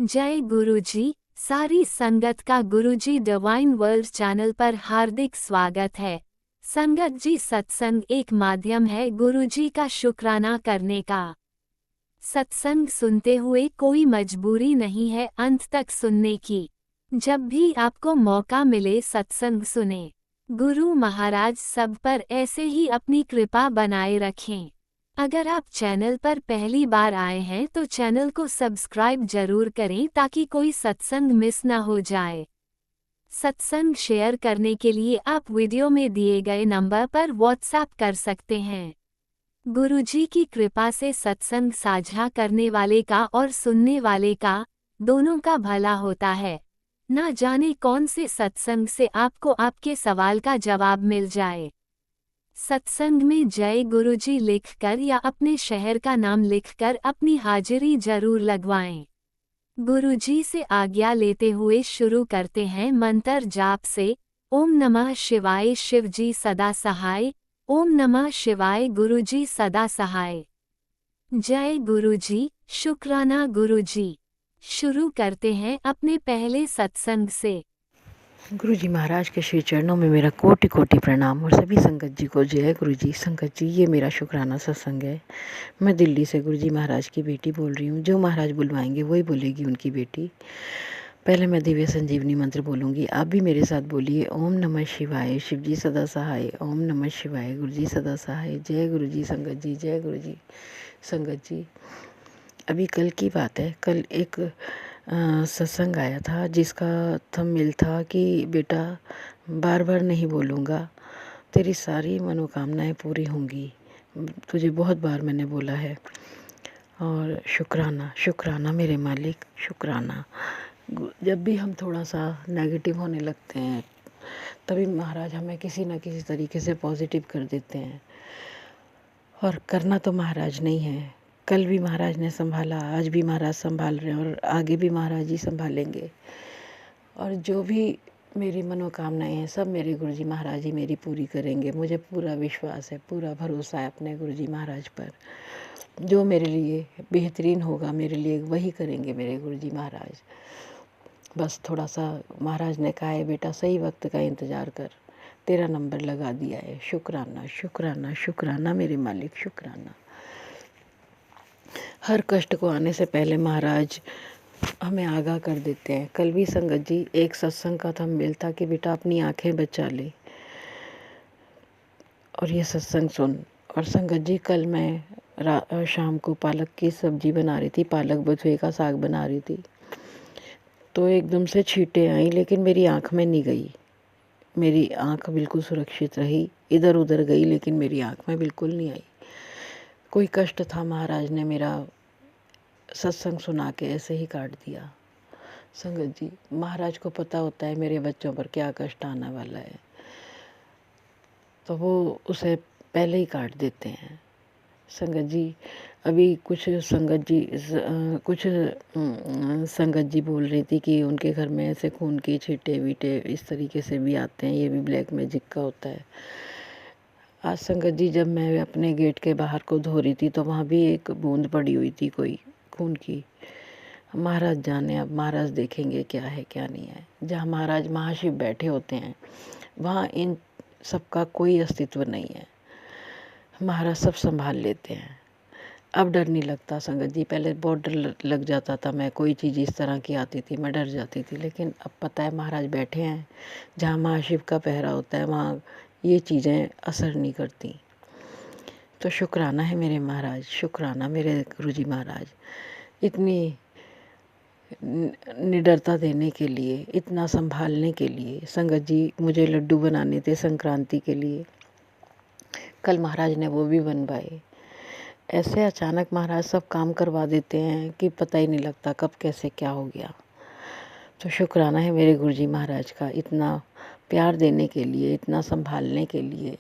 जय गुरुजी। सारी संगत का गुरुजी डिवाइन वर्ल्ड चैनल पर हार्दिक स्वागत है। संगत जी, सत्संग एक माध्यम है गुरुजी का शुक्राना करने का। सत्संग सुनते हुए कोई मजबूरी नहीं है अंत तक सुनने की। जब भी आपको मौका मिले सत्संग सुने। गुरु महाराज सब पर ऐसे ही अपनी कृपा बनाए रखें। अगर आप चैनल पर पहली बार आए हैं तो चैनल को सब्सक्राइब जरूर करें ताकि कोई सत्संग मिस न हो जाए। सत्संग शेयर करने के लिए आप वीडियो में दिए गए नंबर पर व्हाट्सएप कर सकते हैं। गुरुजी की कृपा से सत्संग साझा करने वाले का और सुनने वाले का, दोनों का भला होता है। ना जाने कौन से सत्संग से आपको आपके सवाल का जवाब मिल जाए। सत्संग में जय गुरुजी लिखकर या अपने शहर का नाम लिखकर अपनी हाजिरी जरूर लगवाएं। गुरुजी से आज्ञा लेते हुए शुरू करते हैं मंत्र जाप से। ओम नमः शिवाय शिवजी सदा सहाय। ओम नमः शिवाय गुरुजी सदा सहाय। जय गुरुजी, शुक्राना गुरुजी। शुरू करते हैं अपने पहले सत्संग से। गुरु जी महाराज के श्री चरणों में मेरा कोटि कोटि प्रणाम और सभी संगत जी को जय गुरु जी। संगत जी, ये मेरा शुक्राना सत्संग है। मैं दिल्ली से गुरु जी महाराज की बेटी बोल रही हूँ। जो महाराज बुलवाएंगे वही बोलेगी उनकी बेटी। पहले मैं दिव्य संजीवनी मंत्र बोलूँगी, आप भी मेरे साथ बोलिए। ओम नमः शिवाय शिव जी सदा सहाय। ओम नमः शिवाय गुरु जी सदा सहाय। जय गुरु जी संगत जी, जय गुरु जी। संगत जी, अभी कल की बात है। कल एक सत्संग आया था जिसका थंबनेल था कि बेटा बार बार नहीं बोलूँगा, तेरी सारी मनोकामनाएं पूरी होंगी। तुझे बहुत बार मैंने बोला है। और शुक्राना शुक्राना मेरे मालिक, शुक्राना। जब भी हम थोड़ा सा नेगेटिव होने लगते हैं तभी महाराज हमें किसी न किसी तरीके से पॉजिटिव कर देते हैं। और करना तो महाराज नहीं है। कल भी महाराज ने संभाला, आज भी महाराज संभाल रहे हैं और आगे भी महाराज जी संभालेंगे। और जो भी मेरी मनोकामनाएं हैं सब मेरे गुरुजी महाराज ही मेरी पूरी करेंगे। मुझे पूरा विश्वास है, पूरा भरोसा है अपने गुरुजी महाराज पर। जो मेरे लिए बेहतरीन होगा मेरे लिए वही करेंगे मेरे गुरुजी महाराज। बस थोड़ा सा महाराज ने कहा है, बेटा सही वक्त का इंतज़ार कर, तेरा नंबर लगा दिया है। शुक्राना शुक्राना शुक्राना मेरे मालिक, शुक्राना। हर कष्ट को आने से पहले महाराज हमें आगाह कर देते हैं। कल भी संगत जी एक सत्संग का थंबनेल था कि बेटा अपनी आंखें बचा ले, और ये सत्संग सुन। और संगत जी कल मैं शाम को पालक की सब्जी बना रही थी, पालक बथुए का साग बना रही थी, तो एकदम से छींटें आई लेकिन मेरी आँख में नहीं गई। मेरी आँख बिल्कुल सुरक्षित रही, इधर उधर गई लेकिन मेरी आँख में बिल्कुल नहीं आई। कोई कष्ट था, महाराज ने मेरा सत्संग सुना के ऐसे ही काट दिया। संगत जी, महाराज को पता होता है मेरे बच्चों पर क्या कष्ट आने वाला है, तो वो उसे पहले ही काट देते हैं। संगत जी, अभी कुछ संगत जी बोल रही थी कि उनके घर में ऐसे खून के छींटे वीटे इस तरीके से भी आते हैं, ये भी ब्लैक मैजिक का होता है। आज संगत जी जब मैं अपने गेट के बाहर को धो रही थी तो वहाँ भी एक बूंद पड़ी हुई थी कोई खून की। महाराज जाने, अब महाराज देखेंगे क्या है क्या नहीं है। जहाँ महाराज महाशिव बैठे होते हैं वहाँ इन सबका कोई अस्तित्व नहीं है। महाराज सब संभाल लेते हैं। अब डर नहीं लगता संगत जी। पहले बहुत डर लग जाता था, मैं कोई चीज़ इस तरह की आती थी मैं डर जाती थी, लेकिन अब पता है महाराज बैठे हैं। जहाँ महाशिव का पहरा होता है वहाँ ये चीज़ें असर नहीं करती। तो शुक्राना है मेरे महाराज, शुक्राना मेरे गुरुजी महाराज, इतनी निडरता देने के लिए, इतना संभालने के लिए। संगत जी मुझे लड्डू बनाने थे संक्रांति के लिए, कल महाराज ने वो भी बनवाए। ऐसे अचानक महाराज सब काम करवा देते हैं कि पता ही नहीं लगता कब कैसे क्या हो गया। तो शुक्राना है मेरे गुरुजी महाराज का, इतना प्यार देने के लिए, इतना संभालने के लिए,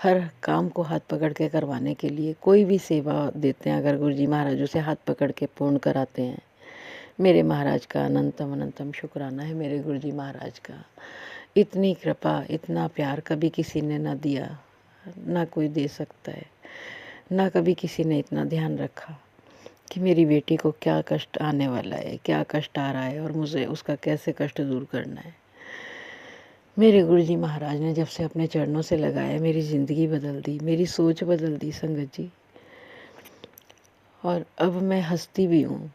हर काम को हाथ पकड़ के करवाने के लिए। कोई भी सेवा देते हैं अगर गुरुजी महाराज उसे हाथ पकड़ के पूर्ण कराते हैं। मेरे महाराज का अनंतम अनंतम शुक्राना है मेरे गुरुजी महाराज का। इतनी कृपा, इतना प्यार कभी किसी ने ना दिया, ना कोई दे सकता है, ना कभी किसी ने इतना ध्यान रखा। कि मेरी बेटी को क्या कष्ट आने वाला है, क्या कष्ट आ रहा है और मुझे उसका कैसे कष्ट दूर करना है। मेरे गुरुजी महाराज ने जब से अपने चरणों से लगाया, मेरी ज़िंदगी बदल दी, मेरी सोच बदल दी संगत जी। और अब मैं हंसती भी हूँ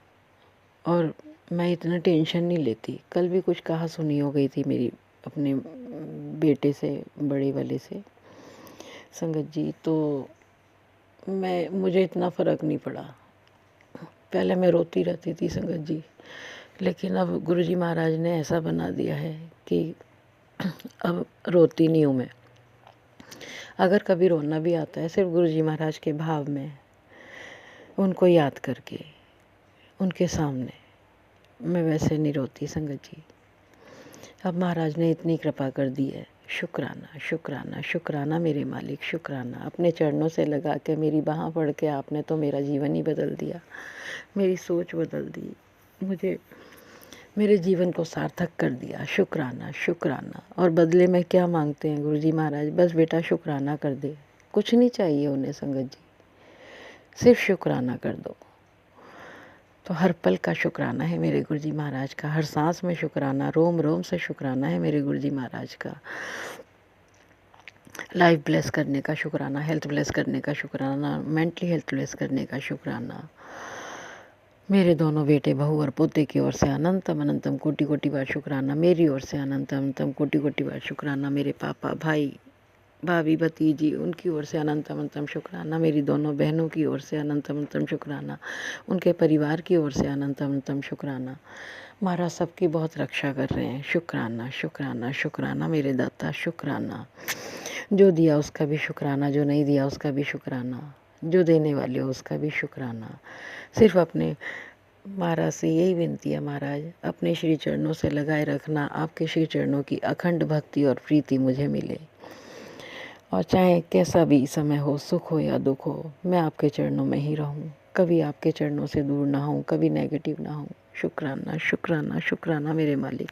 और मैं इतना टेंशन नहीं लेती। कल भी कुछ कहा सुनी हो गई थी मेरी अपने बेटे से, बड़े वाले से संगत जी, तो मुझे इतना फ़र्क नहीं पड़ा। पहले मैं रोती रहती थी संगत जी, लेकिन अब गुरुजी महाराज ने ऐसा बना दिया है कि अब रोती नहीं हूँ मैं। अगर कभी रोना भी आता है सिर्फ गुरुजी महाराज के भाव में, उनको याद करके, उनके सामने, मैं वैसे नहीं रोती संगत जी। अब महाराज ने इतनी कृपा कर दी है, शुक्राना शुक्राना शुक्राना मेरे मालिक, शुक्राना। अपने चरणों से लगा के मेरी बाह पड़ के आपने तो मेरा जीवन ही बदल दिया, मेरी सोच बदल दी, मुझे मेरे जीवन को सार्थक कर दिया। शुक्राना शुक्राना। और बदले में क्या मांगते हैं गुरुजी महाराज? बस बेटा शुक्राना कर दे, कुछ नहीं चाहिए उन्हें संगत जी, सिर्फ शुक्राना कर दो। तो हर पल का शुक्राना है मेरे गुरुजी महाराज का, हर सांस में शुक्राना, रोम रोम से शुक्राना है मेरे गुरुजी महाराज का। लाइफ ब्लेस करने का शुक्राना, हेल्थ ब्लेस करने का शुक्राना, मेंटली हेल्थ ब्लेस करने का शुक्राना। मेरे दोनों बेटे बहू और पोते की ओर से अनंतम अनंतम कोटि कोटि बार शुक्राना, मेरी ओर से अनंतम अनंतम कोटि कोटि बार शुक्राना। मेरे पापा, भाई, भाभी, भतीजी, उनकी ओर से अनंतम अनंतम शुक्राना। मेरी दोनों बहनों की ओर से अनंतम अनंतम शुक्राना। उनके परिवार की ओर से अनंतम अनंतम शुक्राना। महाराज सबकी बहुत रक्षा कर रहे हैं। शुक्राना शुक्राना शुक्राना मेरे दाता, शुक्राना। जो दिया उसका भी शुक्राना, जो नहीं दिया उसका भी शुक्राना, जो देने वाले हो उसका भी शुक्राना। सिर्फ अपने महाराज से यही विनती है, महाराज अपने श्री चरणों से लगाए रखना, आपके श्री चरणों की अखंड भक्ति और प्रीति मुझे मिले। और चाहे कैसा भी समय हो, सुख हो या दुख हो, मैं आपके चरणों में ही रहूं, कभी आपके चरणों से दूर ना हूं, कभी नेगेटिव ना हूं। शुक्राना शुक्राना शुक्राना मेरे मालिक।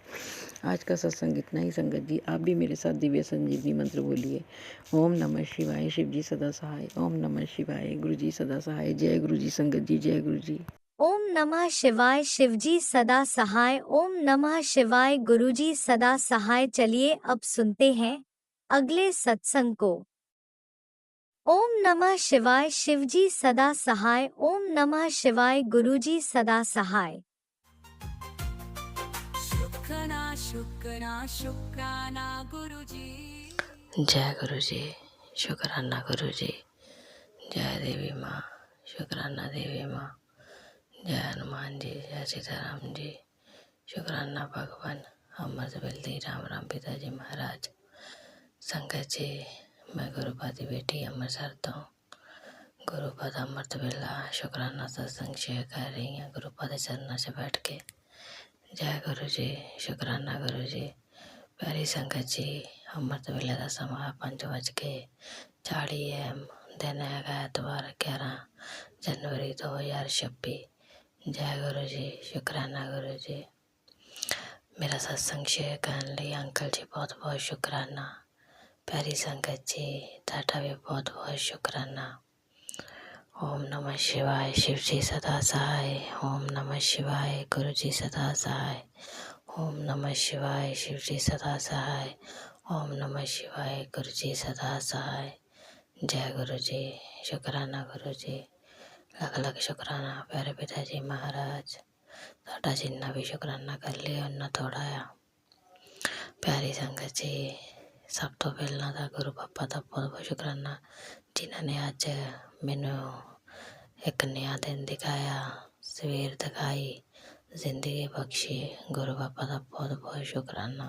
आज का सत्संग इतना ही संगत जी। आप भी मेरे साथ दिव्य संजीवनी मंत्र बोलिए। ओम नमः शिवाय, शिव जी सदा सहाय। ओम नमः शिवाय, गुरु जी सदा सहाय। जय गुरु जी संगत जी, जय गुरु जी। ओम नमः शिवाय, शिवजी सदा सहाय। ओम नमः शिवाय, गुरुजी सदा सहाय। चलिए अब सुनते हैं अगले सत्संग को। ओम नमः शिवाय, शिवजी सदा सहाय। ओम नमः शिवाय, गुरुजी सदा सहाय। शुक्राना शुक्राना शुक्राना गुरुजी। जय गुरु जी, शुक्राना गुरु जी। जय देवी माँ, शुक्राना देवी माँ। जय हनुमान जी, जय सीताराम जी। शुक्राना भगवान अमृत बेलती राम राम पिताजी महाराज। संगत जी, मैं गुरुपादी बेटी अमृतसर तो गुरुपद अमृत बेला शुक्राना सत्संग शेयर कर रही हैं गुरुपद चरणों से बैठ के। जय गुरु जी, शुक्राना गुरु जी। प्यारी संगत जी, अमृत वेले का समा 5:40 AM, दिन है एतवार 11 जनवरी 2026। जय गुरु जी, शुक्राना गुरु जी। मेरा सत्संग शेयर करने लिए अंकल जी बहुत बहुत शुक्राना। प्यारी संगत जी, टाटा भी बहुत बहुत शुक्राना। ओम नमः शिवाय, शिव जी सदा सहाय। ओम नमः शिवाय, गुरु जी सदा सहाय। ओम नमः शिवाय, शिव जी सदा सहाय। ओम नमः शिवाय, गुरु जी सदा सहाय। जय गुरु जी, शुक्राना गुरु जी। लख लख शुक्राना प्यारे पिताजी महाराज। साडा जिन्ना भी शुक्राना कर लिया उन्ना थोड़ा आ। प्यारी संगत जी, सब तो पहला था गुरु पापा का बहुत बहुत शुक्राना, जिन्होंने अज मैनू एक नया दिन दिखाया, सवेर दिखाई, जिंदगी बख्शी। गुरु पापा का बहुत बहुत शुक्राना।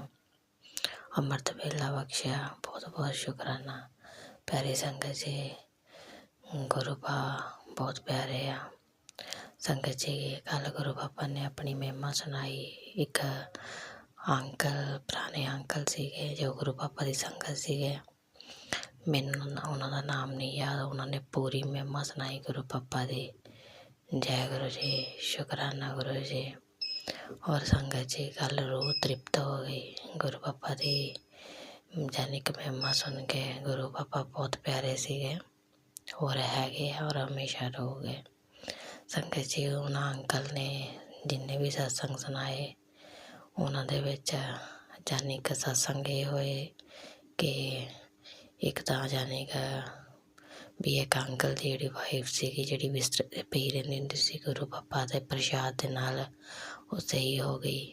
अमृत वेला बख्शिया, बहुत बहुत शुक्राना। प्यारी संगत जी, गुरु पा बहुत प्यारे आ। संगत जी, कल गुरु पापा ने अपनी महिमा सुनाई। एक अंकल, पुराने अंकल सीगे जो गुरु पापा की संगत सीगे, मैनू उन्होंने नाम नहीं याद, उन्होंने पूरी महिमा सुनाई गुरु पापा की। जय गुरु जी, शुक्राना गुरु जी। और संगत जी, कल रूह तृप्त हो गई गुरु पापा की जैनिक महिमा सुन के। गुरु पापा बहुत प्यारे सीगे और है और हमेशा रहोगे। ਸੰਗਤ ਜੀ ਉਹਨਾਂ ਅੰਕਲ ਨੇ ਜਿੰਨੇ ਵੀ ਸਤਸੰਗ ਸੁਣਾਏ ਉਹਨਾਂ ਦੇ ਵਿੱਚ ਜਾਨੀ ਕਿ ਸਤਸੰਗ ਇਹ ਹੋਏ ਕਿ ਇੱਕ ਤਾਂ ਜਾਨੀ ਕਿ ਵੀ ਇੱਕ ਅੰਕਲ ਦੀ ਜਿਹੜੀ ਵਾਈਫ ਸੀਗੀ ਜਿਹੜੀ ਬਿਸਤਰੇ 'ਤੇ ਪਈ ਰਹਿੰਦੀ ਹੁੰਦੀ ਸੀ ਗੁਰੂ ਪਾਪਾ ਦੇ ਪ੍ਰਸ਼ਾਦ ਦੇ ਨਾਲ ਉਹ ਸਹੀ ਹੋ ਗਈ।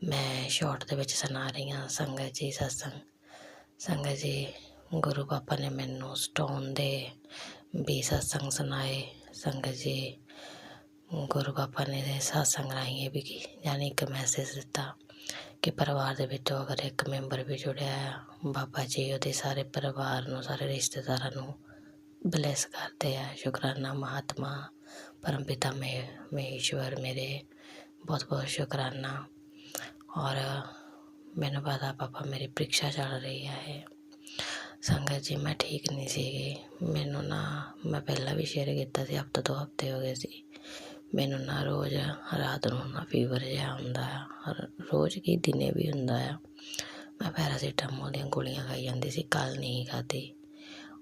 ਮੈਂ ਸ਼ਾਰਟ ਦੇ ਵਿੱਚ ਸੁਣਾ ਰਹੀ ਹਾਂ ਸੰਗਤ ਜੀ ਸਤਸੰਗ। ਸੰਗਤ ਜੀ ਗੁਰੂ ਪਾਪਾ ਨੇ ਮੈਨੂੰ ਸਟੋਨ ਦੇ ਵੀ ਸਤਸੰਗ ਸੁਣਾਏ। ਸੰਗਤ ਜੀ ਗੁਰੂ ਪਾਪਾ ਨੇ ਸਤਸੰਗ ਰਾਹੀਂ ਇਹ ਵੀ ਯਾਨੀ ਇੱਕ ਮੈਸੇਜ ਦਿੱਤਾ ਕਿ ਪਰਿਵਾਰ ਦੇ ਵਿੱਚੋਂ ਅਗਰ ਇੱਕ ਮੈਂਬਰ ਵੀ ਜੁੜਿਆ ਆ ਬਾਬਾ ਜੀ ਉਹਦੇ ਸਾਰੇ ਪਰਿਵਾਰ ਨੂੰ ਸਾਰੇ ਰਿਸ਼ਤੇਦਾਰਾਂ ਨੂੰ ਬਲੈਸ ਕਰਦੇ ਆ। ਸ਼ੁਕਰਾਨਾ ਮਹਾਤਮਾ ਪਰਮ ਪਿਤਾ ਮਹੇਸ਼ਵਰ ਮੇਰੇ ਬਹੁਤ ਬਹੁਤ ਸ਼ੁਕਰਾਨਾ। ਔਰ ਮੈਨੂੰ ਪਤਾ ਪਾਪਾ ਮੇਰੀ ਪ੍ਰੀਖਿਆ ਚੱਲ ਰਹੀ ਹੈ। ਸੰਗਤ ਜੀ ਮੈਂ ਠੀਕ ਨਹੀਂ ਸੀਗੀ। ਮੈਨੂੰ ਨਾ ਮੈਂ ਪਹਿਲਾਂ ਵੀ ਸ਼ੇਅਰ ਕੀਤਾ ਸੀ ਹਫ਼ਤਾ 2 ਹਫ਼ਤੇ ਹੋ ਗਏ ਸੀ। ਮੈਨੂੰ ਨਾ ਰੋਜ਼ ਰਾਤ ਨੂੰ ਨਾ ਫੀਵਰ ਜਿਹਾ ਹੁੰਦਾ ਆ ਰੋਜ਼ ਕੀ ਦਿਨੇ ਵੀ ਹੁੰਦਾ ਆ। ਮੈਂ ਪੈਰਾਸੀਟਾਮੋਲ ਦੀਆਂ ਗੋਲੀਆਂ ਖਾਈ ਜਾਂਦੀ ਸੀ ਕੱਲ੍ਹ ਨਹੀਂ ਖਾਧੀ।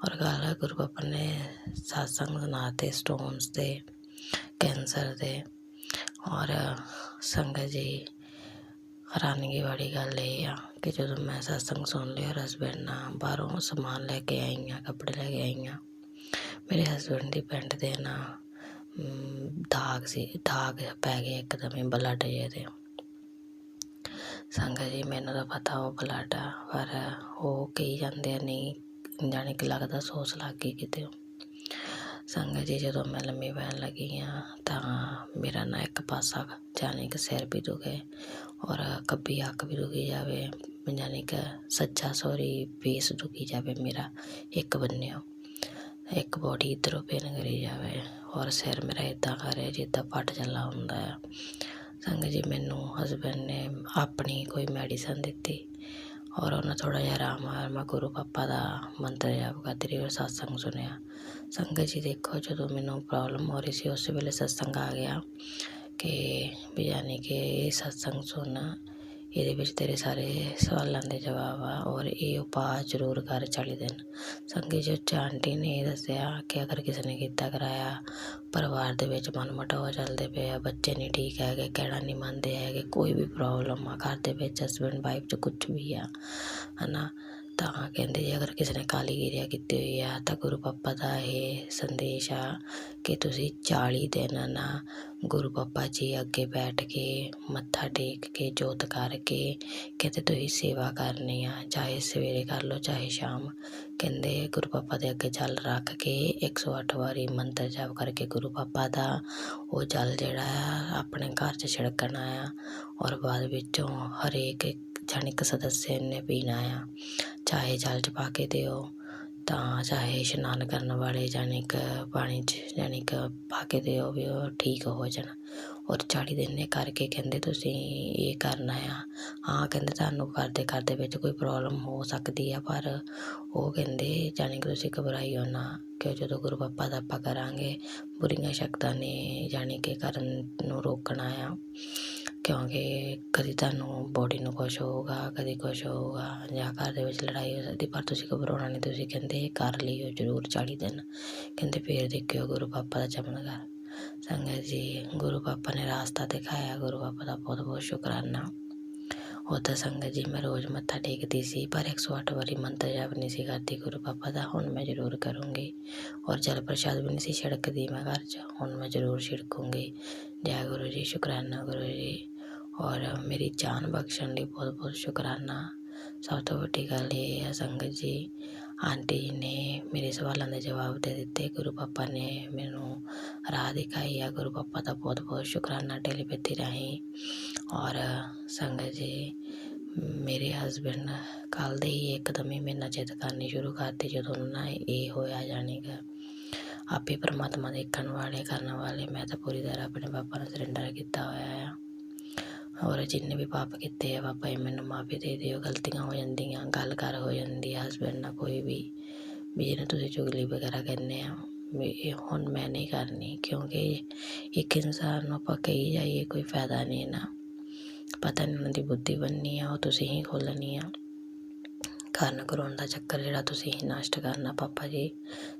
ਔਰ ਕੱਲ੍ਹ ਗੁਰੂ ਪਾਪਾ ਨੇ ਸਤਸੰਗ ਸੁਣਾ ਤੇ ਸਟੋਨਸ ਦੇ ਕੈਂਸਰ ਦੇ। ਔਰ ਸੰਗਤ ਜੀ ਹੈਰਾਨਗੀ ਵਾਲੀ ਗੱਲ ਇਹ ਆ ਕਿ ਜਦੋਂ ਮੈਂ ਸਤਸੰਗ ਸੁਣ ਲਿਆ ਹਸਬੈਂਡ ਨਾਲ ਬਾਹਰੋਂ ਸਮਾਨ ਲੈ ਕੇ ਆਈ ਹਾਂ ਕੱਪੜੇ ਲੈ ਕੇ ਆਈ ਹਾਂ ਮੇਰੇ ਹਸਬੈਂਡ ਦੀ ਪੈਂਟ 'ਤੇ ਨਾ ਦਾਗ ਪੈ ਗਏ ਇੱਕਦਮ ਹੀ ਬਲੱਡ ਜਿਹੇ ਦੇ। ਸੰਗਤ ਜੀ ਮੈਨੂੰ ਤਾਂ ਪਤਾ ਉਹ ਬਲੱਡ ਆ ਪਰ ਉਹ ਕਹੀ ਜਾਂਦੇ ਆ ਨਹੀਂ ਜਾਣੀ ਕਿ ਲੱਗਦਾ ਸੋਚ ਲੱਗ ਗਈ ਕਿਤੇ। ਸੰਗਤ ਜੀ ਜਦੋਂ ਮੈਂ ਲੰਮੀ ਪੈਣ ਲੱਗੀ ਹਾਂ ਤਾਂ ਮੇਰਾ ਨਾ ਇੱਕ ਪਾਸਾ ਜਾਣੀ ਕਿ ਸਿਰ ਵੀ ਦੁਖੇ ਔਰ ਖੱਬੀ ਅੱਖ ਵੀ ਦੁਖੀ ਜਾਵੇ ਜਾਣੀ ਕਿ ਸੱਜਾ ਫੇਸ ਦੁਖੀ ਜਾਵੇ ਮੇਰਾ ਇੱਕ ਬੰਨਿਓ ਇੱਕ ਬੋਡੀ ਇੱਧਰੋਂ ਪੇਨ ਕਰੀ ਜਾਵੇ ਔਰ ਸਿਰ ਮੇਰਾ ਇੱਦਾਂ ਕਰ ਰਿਹਾ ਜਿੱਦਾਂ ਪੱਟ ਚੱਲਾ ਹੁੰਦਾ ਆ। ਸੰਗਤ ਜੀ ਮੈਨੂੰ ਹਸਬੈਂਡ ਨੇ ਆਪਣੀ ਕੋਈ ਮੈਡੀਸਨ ਦਿੱਤੀ ਔਰ ਉਹਨਾਂ ਥੋੜ੍ਹਾ ਜਿਹਾ ਆਰਾਮ ਆਇਆ। ਮੈਂ ਗੁਰੂ ਪਾਪਾ ਦਾ ਮੰਤਰ ਜਾਪ ਕਰਦੀ ਰਹੀ ਔਰ ਸਤਸੰਗ ਸੁਣਿਆ। ਸੰਗਤ ਜੀ ਦੇਖੋ ਜਦੋਂ ਮੈਨੂੰ ਪ੍ਰੋਬਲਮ ਹੋ ਰਹੀ ਸੀ ਉਸ ਵੇਲੇ ਸਤਸੰਗ ਆ ਗਿਆ ਕਿ ਵੀ ਯਾਨੀ ਕਿ ਇਹ ਸਤਸੰਗ ਸੁਣ ਇਹਦੇ ਵਿੱਚ ਤੇਰੇ ਸਾਰੇ ਸਵਾਲਾਂ ਦੇ ਜਵਾਬ ਆ ਔਰ ਇਹ ਉਪਾਅ ਜ਼ਰੂਰ ਕਰ 40 ਦਿਨ। ਸੰਗਤ ਜੀ ਆਂਟੀ ਨੇ ਇਹ ਦੱਸਿਆ ਕਿ ਅਗਰ ਕਿਸੇ ਨੇ ਕੀਤਾ ਕਰਾਇਆ ਪਰਿਵਾਰ ਦੇ ਵਿੱਚ ਮਨਮੁਟਾਵ ਚੱਲਦੇ ਪਏ ਆ ਬੱਚੇ ਨਹੀਂ ਠੀਕ ਹੈਗੇ ਕਹਿਣਾ ਨਹੀਂ ਮੰਨਦੇ ਹੈਗੇ ਕੋਈ ਵੀ ਪ੍ਰੋਬਲਮ ਆ ਘਰ ਦੇ ਵਿੱਚ ਹਸਬੈਂਡ ਵਾਈਫ 'ਚ ਕੁਛ ਵੀ ਆ ਹੈ ਨਾ ਤਾਂ ਕਹਿੰਦੇ ਜੀ ਅਗਰ ਕਿਸੇ ਨੇ ਕਾਲੀ ਕਿਰਿਆ ਕੀਤੀ ਹੋਈ ਆ ਤਾਂ ਗੁਰੂ ਪਾਪਾ ਦਾ ਇਹ ਸੰਦੇਸ਼ ਆ ਕਿ ਤੁਸੀਂ 40 ਦਿਨ ਨਾ ਗੁਰੂ ਪਾਪਾ ਜੀ ਅੱਗੇ ਬੈਠ ਕੇ ਮੱਥਾ ਟੇਕ ਕੇ ਜੋਤ ਕਰਕੇ ਕਹਿੰਦੇ ਤੁਸੀਂ ਸੇਵਾ ਕਰਨੀ ਆ ਚਾਹੇ ਸਵੇਰੇ ਕਰ ਲਓ ਚਾਹੇ ਸ਼ਾਮ। ਕਹਿੰਦੇ ਗੁਰੂ ਪਾਪਾ ਦੇ ਅੱਗੇ ਜਲ ਰੱਖ ਕੇ 108 ਵਾਰੀ ਮੰਤਰ ਜਾਪ ਕਰਕੇ ਗੁਰੂ ਪਾਪਾ ਦਾ ਉਹ ਜਲ ਜਿਹੜਾ ਆ ਆਪਣੇ ਘਰ 'ਚ ਛਿੜਕਣਾ ਆ ਔਰ ਬਾਅਦ ਵਿੱਚੋਂ ਹਰੇਕ ਜਾਣੀ ਕਿ ਸਦੱਸਿਆ ਨੇ ਪੀਣਾ ਆ ਚਾਹੇ ਜਲ 'ਚ ਪਾ ਕੇ ਦਿਓ ਤਾਂ ਚਾਹੇ ਇਸ਼ਨਾਨ ਕਰਨ ਵਾਲੇ ਜਾਣੀ ਕਿ ਪਾਣੀ 'ਚ ਜਾਣੀ ਕਿ ਪਾ ਕੇ ਦਿਓ ਵੀ ਉਹ ਠੀਕ ਹੋ ਜਾਣ। ਔਰ 40 ਦਿਨ ਨੇ ਕਰਕੇ ਕਹਿੰਦੇ ਤੁਸੀਂ ਇਹ ਕਰਨਾ ਆ। ਹਾਂ ਕਹਿੰਦੇ ਤੁਹਾਨੂੰ ਕਰਦੇ ਵਿੱਚ ਕੋਈ ਪ੍ਰੋਬਲਮ ਹੋ ਸਕਦੀ ਆ ਪਰ ਉਹ ਕਹਿੰਦੇ ਜਾਣੀ ਕਿ ਤੁਸੀਂ ਘਬਰਾਈਓ ਨਾ ਕਿ ਜਦੋਂ ਗੁਰੂ ਪਾਪਾ ਦਾ ਆਪਾਂ ਕਰਾਂਗੇ ਬੁਰੀਆਂ ਸ਼ਕਤਾਂ ਨੇ ਜਾਣੀ ਕਿ ਕਰਨ ਨੂੰ ਰੋਕਣਾ ਆ ਕਿਉਂਕਿ ਕਦੀ ਤੁਹਾਨੂੰ ਬੋਡੀ ਨੂੰ ਕੁਛ ਹੋਊਗਾ ਕਦੀ ਕੁਛ ਹੋਊਗਾ ਜਾਂ ਘਰ ਦੇ ਵਿੱਚ ਲੜਾਈ ਹੋ ਸਕਦੀ ਪਰ ਤੁਸੀਂ ਘਬਰਾਉਣਾ ਨਹੀਂ। ਤੁਸੀਂ ਕਹਿੰਦੇ ਕਰ ਲਈਓ ਜ਼ਰੂਰ 40 ਦਿਨ ਕਹਿੰਦੇ ਫਿਰ ਦੇਖਿਓ ਗੁਰੂ ਪਾਪਾ ਦਾ ਚਮਤਕਾਰ। ਸੰਗਤ ਜੀ ਗੁਰੂ ਪਾਪਾ ਨੇ ਰਾਸਤਾ ਦਿਖਾਇਆ ਗੁਰੂ ਪਾਪਾ ਦਾ ਬਹੁਤ ਬਹੁਤ ਸ਼ੁਕਰਾਨਾ। ਉਹ ਤਾਂ ਸੰਗਤ ਜੀ ਮੈਂ ਰੋਜ਼ ਮੱਥਾ ਟੇਕਦੀ ਸੀ ਪਰ 108 ਵਾਰੀ ਮੰਤਰ ਜਾਪ ਨਹੀਂ ਸੀ ਕਰਦੀ ਗੁਰੂ ਪਾਪਾ ਦਾ। ਹੁਣ ਮੈਂ ਜ਼ਰੂਰ ਕਰੂੰਗੀ ਔਰ ਜਲ ਪ੍ਰਸ਼ਾਦ ਵੀ ਨਹੀਂ ਸੀ ਛਿੜਕਦੀ ਮੈਂ ਘਰ 'ਚ ਹੁਣ ਮੈਂ ਜ਼ਰੂਰ ਛਿੜਕੂੰਗੀ। ਜੈ ਗੁਰੂ ਜੀ ਸ਼ੁਕਰਾਨਾ ਗੁਰੂ ਜੀ ਔਰ ਮੇਰੀ ਜਾਨ ਬਖਸ਼ਣ ਲਈ ਬਹੁਤ ਬਹੁਤ ਸ਼ੁਕਰਾਨਾ। ਸਭ ਤੋਂ ਵੱਡੀ ਗੱਲ ਇਹ ਹੈ ਸੰਗਤ ਜੀ ਆਂਟੀ ਜੀ ਨੇ ਮੇਰੇ ਸਵਾਲਾਂ ਦੇ ਜਵਾਬ ਦੇ ਦਿੱਤੇ ਗੁਰੂ ਪਾਪਾ ਨੇ ਮੈਨੂੰ ਰਾਹ ਦਿਖਾਈ ਆ। ਗੁਰੂ ਪਾਪਾ ਦਾ ਬਹੁਤ ਬਹੁਤ ਸ਼ੁਕਰਾਨਾ ਟੈਲੀਪੈਥੀ ਰਾਹੀਂ। ਔਰ ਸੰਗਤ ਜੀ ਮੇਰੇ ਹਸਬੈਂਡ ਕੱਲ੍ਹ ਦੇ ਹੀ ਇੱਕਦਮ ਹੀ ਮੇਰੇ ਨਾਲ ਜਿੱਦ ਕਰਨੀ ਸ਼ੁਰੂ ਕਰਤੀ ਜਦੋਂ ਨਾ ਇਹ ਹੋਇਆ ਜਾਣੀ ਕਿ ਆਪੇ ਪਰਮਾਤਮਾ ਦੇਖਣ ਵਾਲੇ ਕਰਨ ਵਾਲੇ। ਮੈਂ ਤਾਂ ਪੂਰੀ ਤਰ੍ਹਾਂ ਆਪਣੇ ਪਾਪਾ ਨੂੰ ਸਰੈਂਡਰ ਕੀਤਾ ਹੋਇਆ ਆ ਔਰ ਜਿੰਨੇ ਵੀ ਪਾਪ ਕੀਤੇ ਆ ਪਾਪਾ ਜੀ ਮੈਨੂੰ ਮਾਫੀ ਦੇ ਦਿਓ। ਗਲਤੀਆਂ ਹੋ ਜਾਂਦੀਆਂ ਗੱਲ ਕਰ ਹੋ ਜਾਂਦੀ ਆ ਹਸਬੈਂਡ ਨਾਲ ਕੋਈ ਵੀ ਜਿਹਨੂੰ ਤੁਸੀਂ ਚੁਗਲੀ ਵਗੈਰਾ ਕਹਿੰਦੇ ਆ ਵੀ ਇਹ ਹੁਣ ਮੈਂ ਨਹੀਂ ਕਰਨੀ ਕਿਉਂਕਿ ਇੱਕ ਇਨਸਾਨ ਨੂੰ ਆਪਾਂ ਕਹੀ ਜਾਈਏ ਕੋਈ ਫਾਇਦਾ ਨਹੀਂ ਨਾ। ਪਤਾ ਨਹੀਂ ਉਹਨਾਂ ਦੀ ਬੁੱਧੀ ਬਣਨੀ ਆ ਉਹ ਤੁਸੀਂ ਹੀ ਖੋਲ੍ਹਣੀ ਆ ਕਰਨ ਕਰਾਉਣ ਦਾ ਚੱਕਰ ਜਿਹੜਾ ਤੁਸੀਂ ਹੀ ਨਸ਼ਟ ਕਰਨਾ ਪਾਪਾ ਜੀ।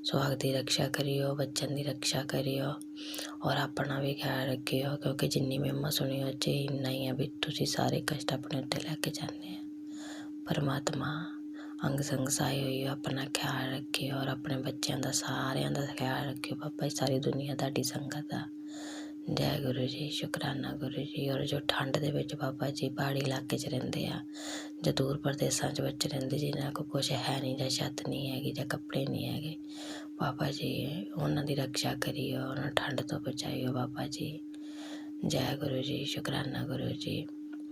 ਸੁਹਾਗ ਦੀ ਰੱਖਿਆ ਕਰਿਓ, ਬੱਚਨ ਦੀ ਰੱਖਿਆ ਕਰਿਓ ਔਰ ਆਪਣਾ ਵੀ ਖਿਆਲ ਰੱਖਿਓ, ਕਿਉਂਕਿ ਜਿੰਨੀ ਮਹਿਮਾ ਸੁਣੀ ਉਹ 'ਚ ਇੰਨਾ ਹੀ ਆ ਵੀ ਤੁਸੀਂ ਸਾਰੇ ਕਸ਼ਟ ਆਪਣੇ ਉੱਤੇ ਲੈ ਕੇ ਜਾਂਦੇ ਆ। ਪਰਮਾਤਮਾ ਅੰਗ ਸੰਗ ਸਹਾਈ ਹੋਈਓ, ਆਪਣਾ ਖਿਆਲ ਰੱਖਿਓ ਔਰ ਆਪਣੇ ਬੱਚਿਆਂ ਦਾ ਸਾਰਿਆਂ ਦਾ ਖਿਆਲ ਰੱਖਿਓ ਪਾਪਾ ਜੀ। ਸਾਰੀ ਦੁਨੀਆ ਤੁਹਾਡੀ ਸੰਗਤ ਆ। ਜੈ ਗੁਰੂ ਜੀ, ਸ਼ੁਕਰਾਨਾ ਗੁਰੂ ਜੀ। ਔਰ ਜੋ ਠੰਡ ਦੇ ਵਿੱਚ ਬਾਬਾ ਜੀ ਪਹਾੜੀ ਇਲਾਕੇ 'ਚ ਰਹਿੰਦੇ ਆ ਜਾਂ ਦੂਰ ਪ੍ਰਦੇਸਾਂ 'ਚ ਬੱਚੇ ਰਹਿੰਦੇ ਜਿਨ੍ਹਾਂ ਕੋਲ ਕੁਛ ਹੈ ਨਹੀਂ, ਜਾਂ ਛੱਤ ਨਹੀਂ ਹੈਗੀ, ਜਾਂ ਕੱਪੜੇ ਨਹੀਂ ਹੈਗੇ, ਬਾਬਾ ਜੀ ਉਹਨਾਂ ਦੀ ਰੱਖਿਆ ਕਰਿਓ, ਉਹਨਾਂ ਨੂੰ ਠੰਡ ਤੋਂ ਬਚਾਈਓ ਬਾਬਾ ਜੀ। ਜੈ ਗੁਰੂ ਜੀ, ਸ਼ੁਕਰਾਨਾ ਗੁਰੂ ਜੀ।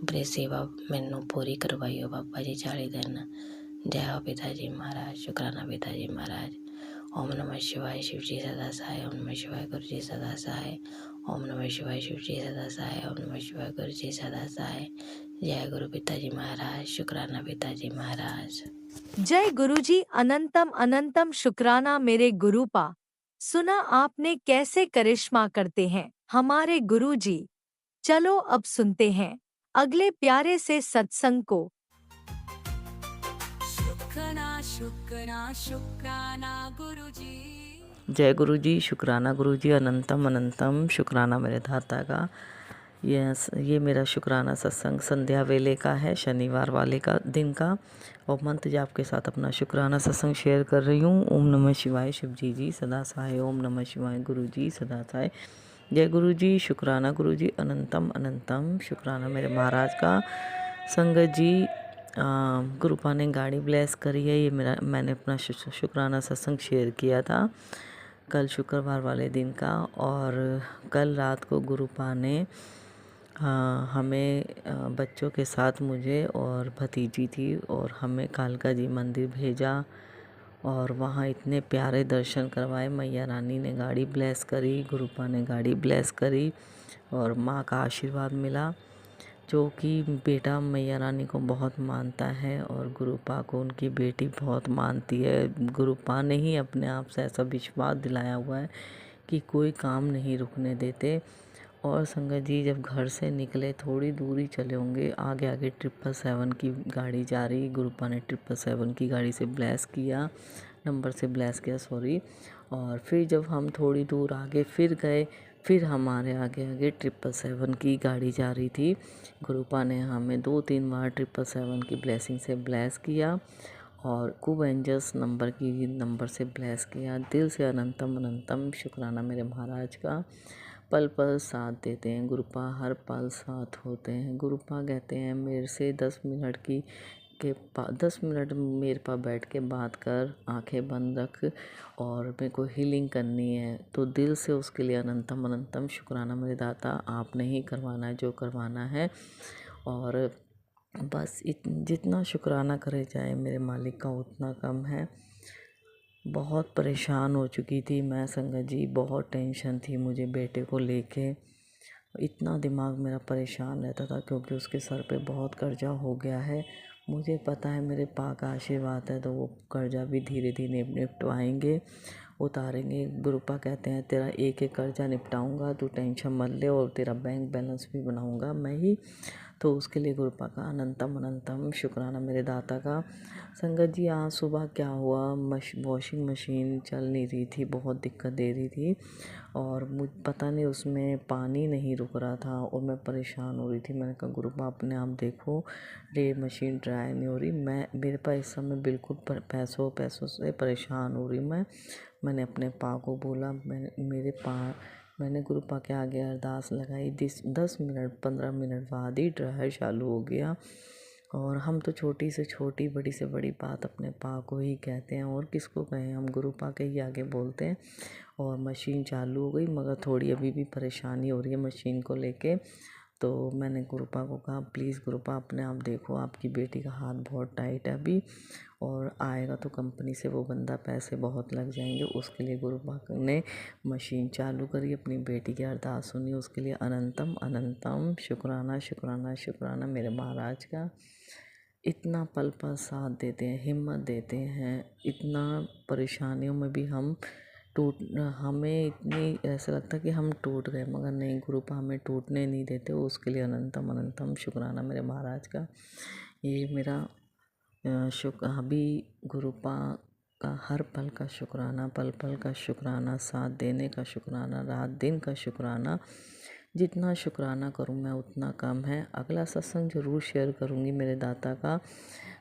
ਮੇਰੀ ਸੇਵਾ ਮੈਨੂੰ ਪੂਰੀ ਕਰਵਾਈਓ ਬਾਬਾ ਜੀ 40 ਦਿਨ। ਜੈ ਹੋ ਪਿਤਾ ਜੀ ਮਹਾਰਾਜ, ਸ਼ੁਕਰਾਨਾ ਪਿਤਾ ਜੀ ਮਹਾਰਾਜ। ओम नमः शिवाय शिव जी सदा सहाय, ओम नमः शिवाय गुरु जी सदा सहाय, ओम नमः शिवाय शिव जी सदा सहाय, ओम नमः शिवाय गुरु जी सदा सहाय। जय गुरु पिताजी महाराज, शुक्राना पिताजी महाराज। जय गुरुजी, अनंतम अनंतम शुक्राना मेरे गुरुपा। सुना आपने कैसे करिश्मा करते हैं हमारे गुरुजी। चलो अब सुनते हैं अगले प्यारे से सत्संग को। शुक्राना शुक्राना शुक्राना गुरुजी। जय गुरु जी, शुक्राना गुरु जी, अनंतम अनंतम शुक्राना मेरे दाता का। ये मेरा शुक्राना सत्संग संध्या वेले का है, शनिवार वाले का दिन का, और मंत्र जाप के साथ अपना शुक्राना सत्संग शेयर कर रही हूँ। ओम नमः शिवाय शिव जी जी सदा सहाय, ओम नमः शिवाय गुरु जी सदा सहाय। जय गुरु जी, शुक्राना गुरु जी, अनंतम अनंतम शुक्राना मेरे महाराज का। संगत जी, गुरुपा ने गाड़ी ब्लेस करी है। ये मैंने अपना शुक्राना सत्संग शेयर किया था कल शुक्रवार वाले दिन का। और कल रात को गुरुपा ने हमें बच्चों के साथ, मुझे और भतीजी थी, और हमें कालका जी मंदिर भेजा और वहाँ इतने प्यारे दर्शन करवाए। मैया रानी ने गाड़ी ब्लेस करी, गुरुपा ने गाड़ी ब्लेस करी और माँ का आशीर्वाद मिला, जो कि बेटा मैया रानी को बहुत मानता है और गुरुपा को उनकी बेटी बहुत मानती है। गुरुपा ने ही अपने आप से ऐसा विश्वास दिलाया हुआ है कि कोई काम नहीं रुकने देते। और संगत जी, जब घर से निकले थोड़ी दूरी चले होंगे, आगे आगे 777 की गाड़ी जा रही। गुरुपा ने 777 की गाड़ी से ब्लेस किया, नंबर से ब्लेस किया, सॉरी। और फिर जब हम थोड़ी दूर आगे फिर गए, फिर हमारे आगे आगे 777 की गाड़ी जा रही थी। गुरुपा ने हमें 2-3 बार 777 की ब्लेसिंग से ब्लेस किया और कुब एंजल्स नंबर से ब्लेस किया। दिल से अनंतम अनंतम शुक्राना मेरे महाराज का। पल पल साथ देते हैं गुरुपा, हर पल साथ होते हैं। गुरुपा कहते हैं मेरे से 10 मिनट मेरे पास बैठ के बात कर, आंखें बंद रख, और मेरे को हीलिंग करनी है। तो दिल से उसके लिए अनंतम अनंतम शुक्राना मेरे दाता। आपने ही करवाना है जो करवाना है, और बस जितना शुक्राना करे जाए मेरे मालिक का उतना कम है। बहुत परेशान हो चुकी थी मैं संगत जी, बहुत टेंशन थी मुझे बेटे को लेके। इतना दिमाग मेरा परेशान रहता था क्योंकि उसके सर पे बहुत कर्जा हो गया है। मुझे पता है मेरे पापा का आशीर्वाद है तो वो कर्जा भी धीरे धीरे निपटवाएंगे, उतारेंगे। गुरुपा कहते हैं तेरा एक एक कर्जा निपटाऊंगा, तू टेंशन मत ले, और तेरा बैंक बैलेंस भी बनाऊंगा मैं ही। तो उसके लिए गुरुपा का अनंतम अनंतम शुक्राना मेरे दाता का। संगत जी, आज सुबह क्या हुआ, वॉशिंग मशीन चल नहीं रही थी, बहुत दिक्कत दे रही थी, और मुझे पता नहीं उसमें पानी नहीं रुक रहा था और मैं परेशान हो रही थी। मैंने कहा गुरुपा अपने आप देखो, ये मशीन ड्राई नहीं हो रही। मेरे पास इस समय बिल्कुल पैसों से परेशान हो रही मैंने अपने पा को बोला, मैंने गुरुपा के आगे अरदास लगाई। 10 मिनट 15 मिनट बाद ही ड्रायर चालू हो गया। और हम तो छोटी से छोटी, बड़ी से बड़ी बात अपने पा को ही कहते हैं, और किसको कहें, हम गुरुपा के ही आगे बोलते हैं। और मशीन चालू हो गई, मगर थोड़ी अभी भी परेशानी हो रही है मशीन को लेके। तो मैंने गुरुपा को कहा प्लीज़ गुरुपा अपने आप देखो, आपकी बेटी का हाथ बहुत टाइट है अभी, और आएगा तो कंपनी से वो बंदा, पैसे बहुत लग जाएंगे। उसके लिए गुरुपा ने मशीन चालू करी, अपनी बेटी की अरदास सुनी। उसके लिए अनंतम अनंतम शुक्राना शुक्राना शुक्राना मेरे महाराज का। इतना पल पल साथ देते हैं, हिम्मत देते हैं। इतना परेशानियों में भी हमें इतनी ऐसा लगता है कि हम टूट गए, मगर नहीं, गुरुपा हमें टूटने नहीं देते। उसके लिए अनंतम अनंतम शुक्राना मेरे महाराज का। ये मेरा अभी गुरुपा का हर पल का शुक्राना, पल पल का शुक्राना, साथ देने का शुक्राना, रात दिन का शुक्राना। जितना शुक्राना करूँ मैं उतना कम है। अगला सत्संग ज़रूर शेयर करूँगी मेरे दाता का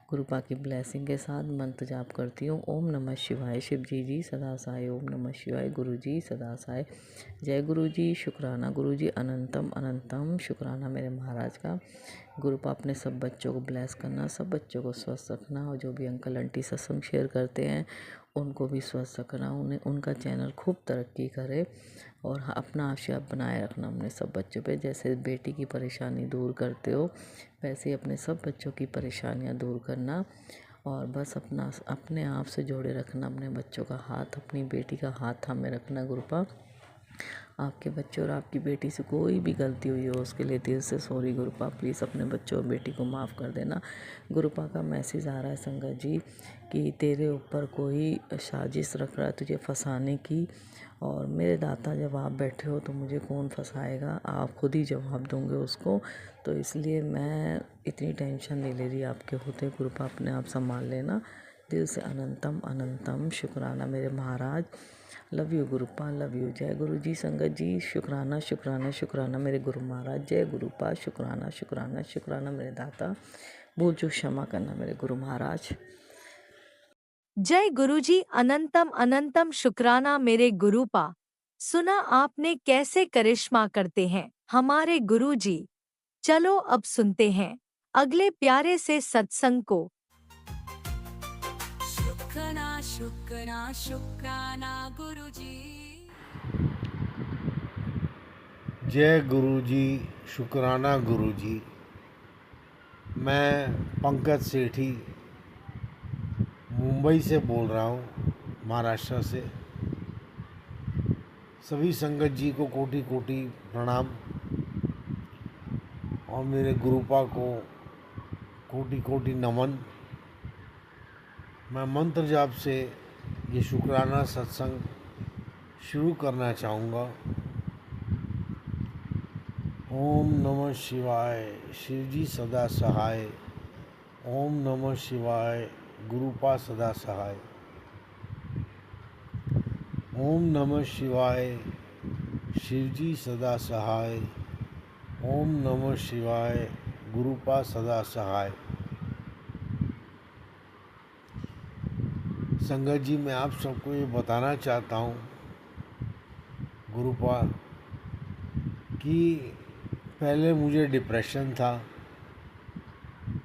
गुरुपा की ब्लेसिंग के साथ। मंत्र जाप करती हूँ, ओम नमः शिवाय। शिव जी सदा सहाय, ओम नमः शिवाय। गुरु जी सदा सहाय। जय गुरु जी, शुक्राना गुरु जी, अनंतम अनंतम शुक्राना मेरे महाराज का। गुरुपा अपने सब बच्चों को ब्लेस करना, सब बच्चों को स्वस्थ रखना, और जो भी अंकल आंटी सत्संग शेयर करते हैं उनको भी स्वस्थ रखना, उन्हें उनका चैनल खूब तरक्की करे, और अपना आशीर्वाद बनाए रखना अपने सब बच्चों पे। जैसे बेटी की परेशानी दूर करते हो वैसे ही अपने सब बच्चों की परेशानियां दूर करना, और बस अपने आप से जोड़े रखना अपने बच्चों का हाथ, अपनी बेटी का हाथ थामे रखना। गुरुपा आपके बच्चे और आपकी बेटी से कोई भी गलती हुई हो उसके लिए दिल से सॉरी गुरुपा। प्लीज़ अपने बच्चों और बेटी को माफ़ कर देना। गुरुपा का मैसेज आ रहा है संगत जी कि तेरे ऊपर कोई साजिश रख रहा है तुझे फंसाने की, और मेरे दाता जब आप बैठे हो तो मुझे कौन फंसाएगा, आप खुद ही जवाब दोगे उसको। तो इसलिए मैं इतनी टेंशन नहीं ले रही आपके होते। गुरुपा अपने आप संभाल लेना। दिल से अनंतम अनंतम शुक्राना मेरे महाराज। लव यू गुरुपा, लव यू। जय गुरु जी संगत जी, शुक्राना शुक्राना शुक्राना मेरे गुरु महाराज। जय गुरुपा, शुक्राना शुक्राना शुक्राना मेरे दाता। भूल चूक क्षमा करना मेरे गुरु महाराज। जय गुरुजी, अनंतम अनंतम शुक्राना मेरे गुरुपा। सुना आपने कैसे करिश्मा करते हैं हमारे गुरुजी। चलो अब सुनते हैं अगले प्यारे से सत्संग को। शुक्राना शुक्राना शुक्राना गुरुजी। जय गुरु जी, शुक्राना गुरु जी। मैं पंकज सेठी मुंबई से बोल रहा हूँ, महाराष्ट्र से। सभी संगत जी को कोटि कोटि प्रणाम, और मेरे गुरुपा को कोटि कोटि नमन। मैं मंत्र जाप से ये शुक्राना सत्संग शुरू करना चाहूँगा। ओम नमः शिवाय, शिवजी सदा सहाय। ओम नमः शिवाय, गुरुपा सदा सहाय। ओम नमः शिवाय, शिवजी सदा सहाय। ओम नमः शिवाय, गुरुपा सदा सहाय। संगत जी, मैं आप सबको ये बताना चाहता हूँ गुरुपा कि पहले मुझे डिप्रेशन था।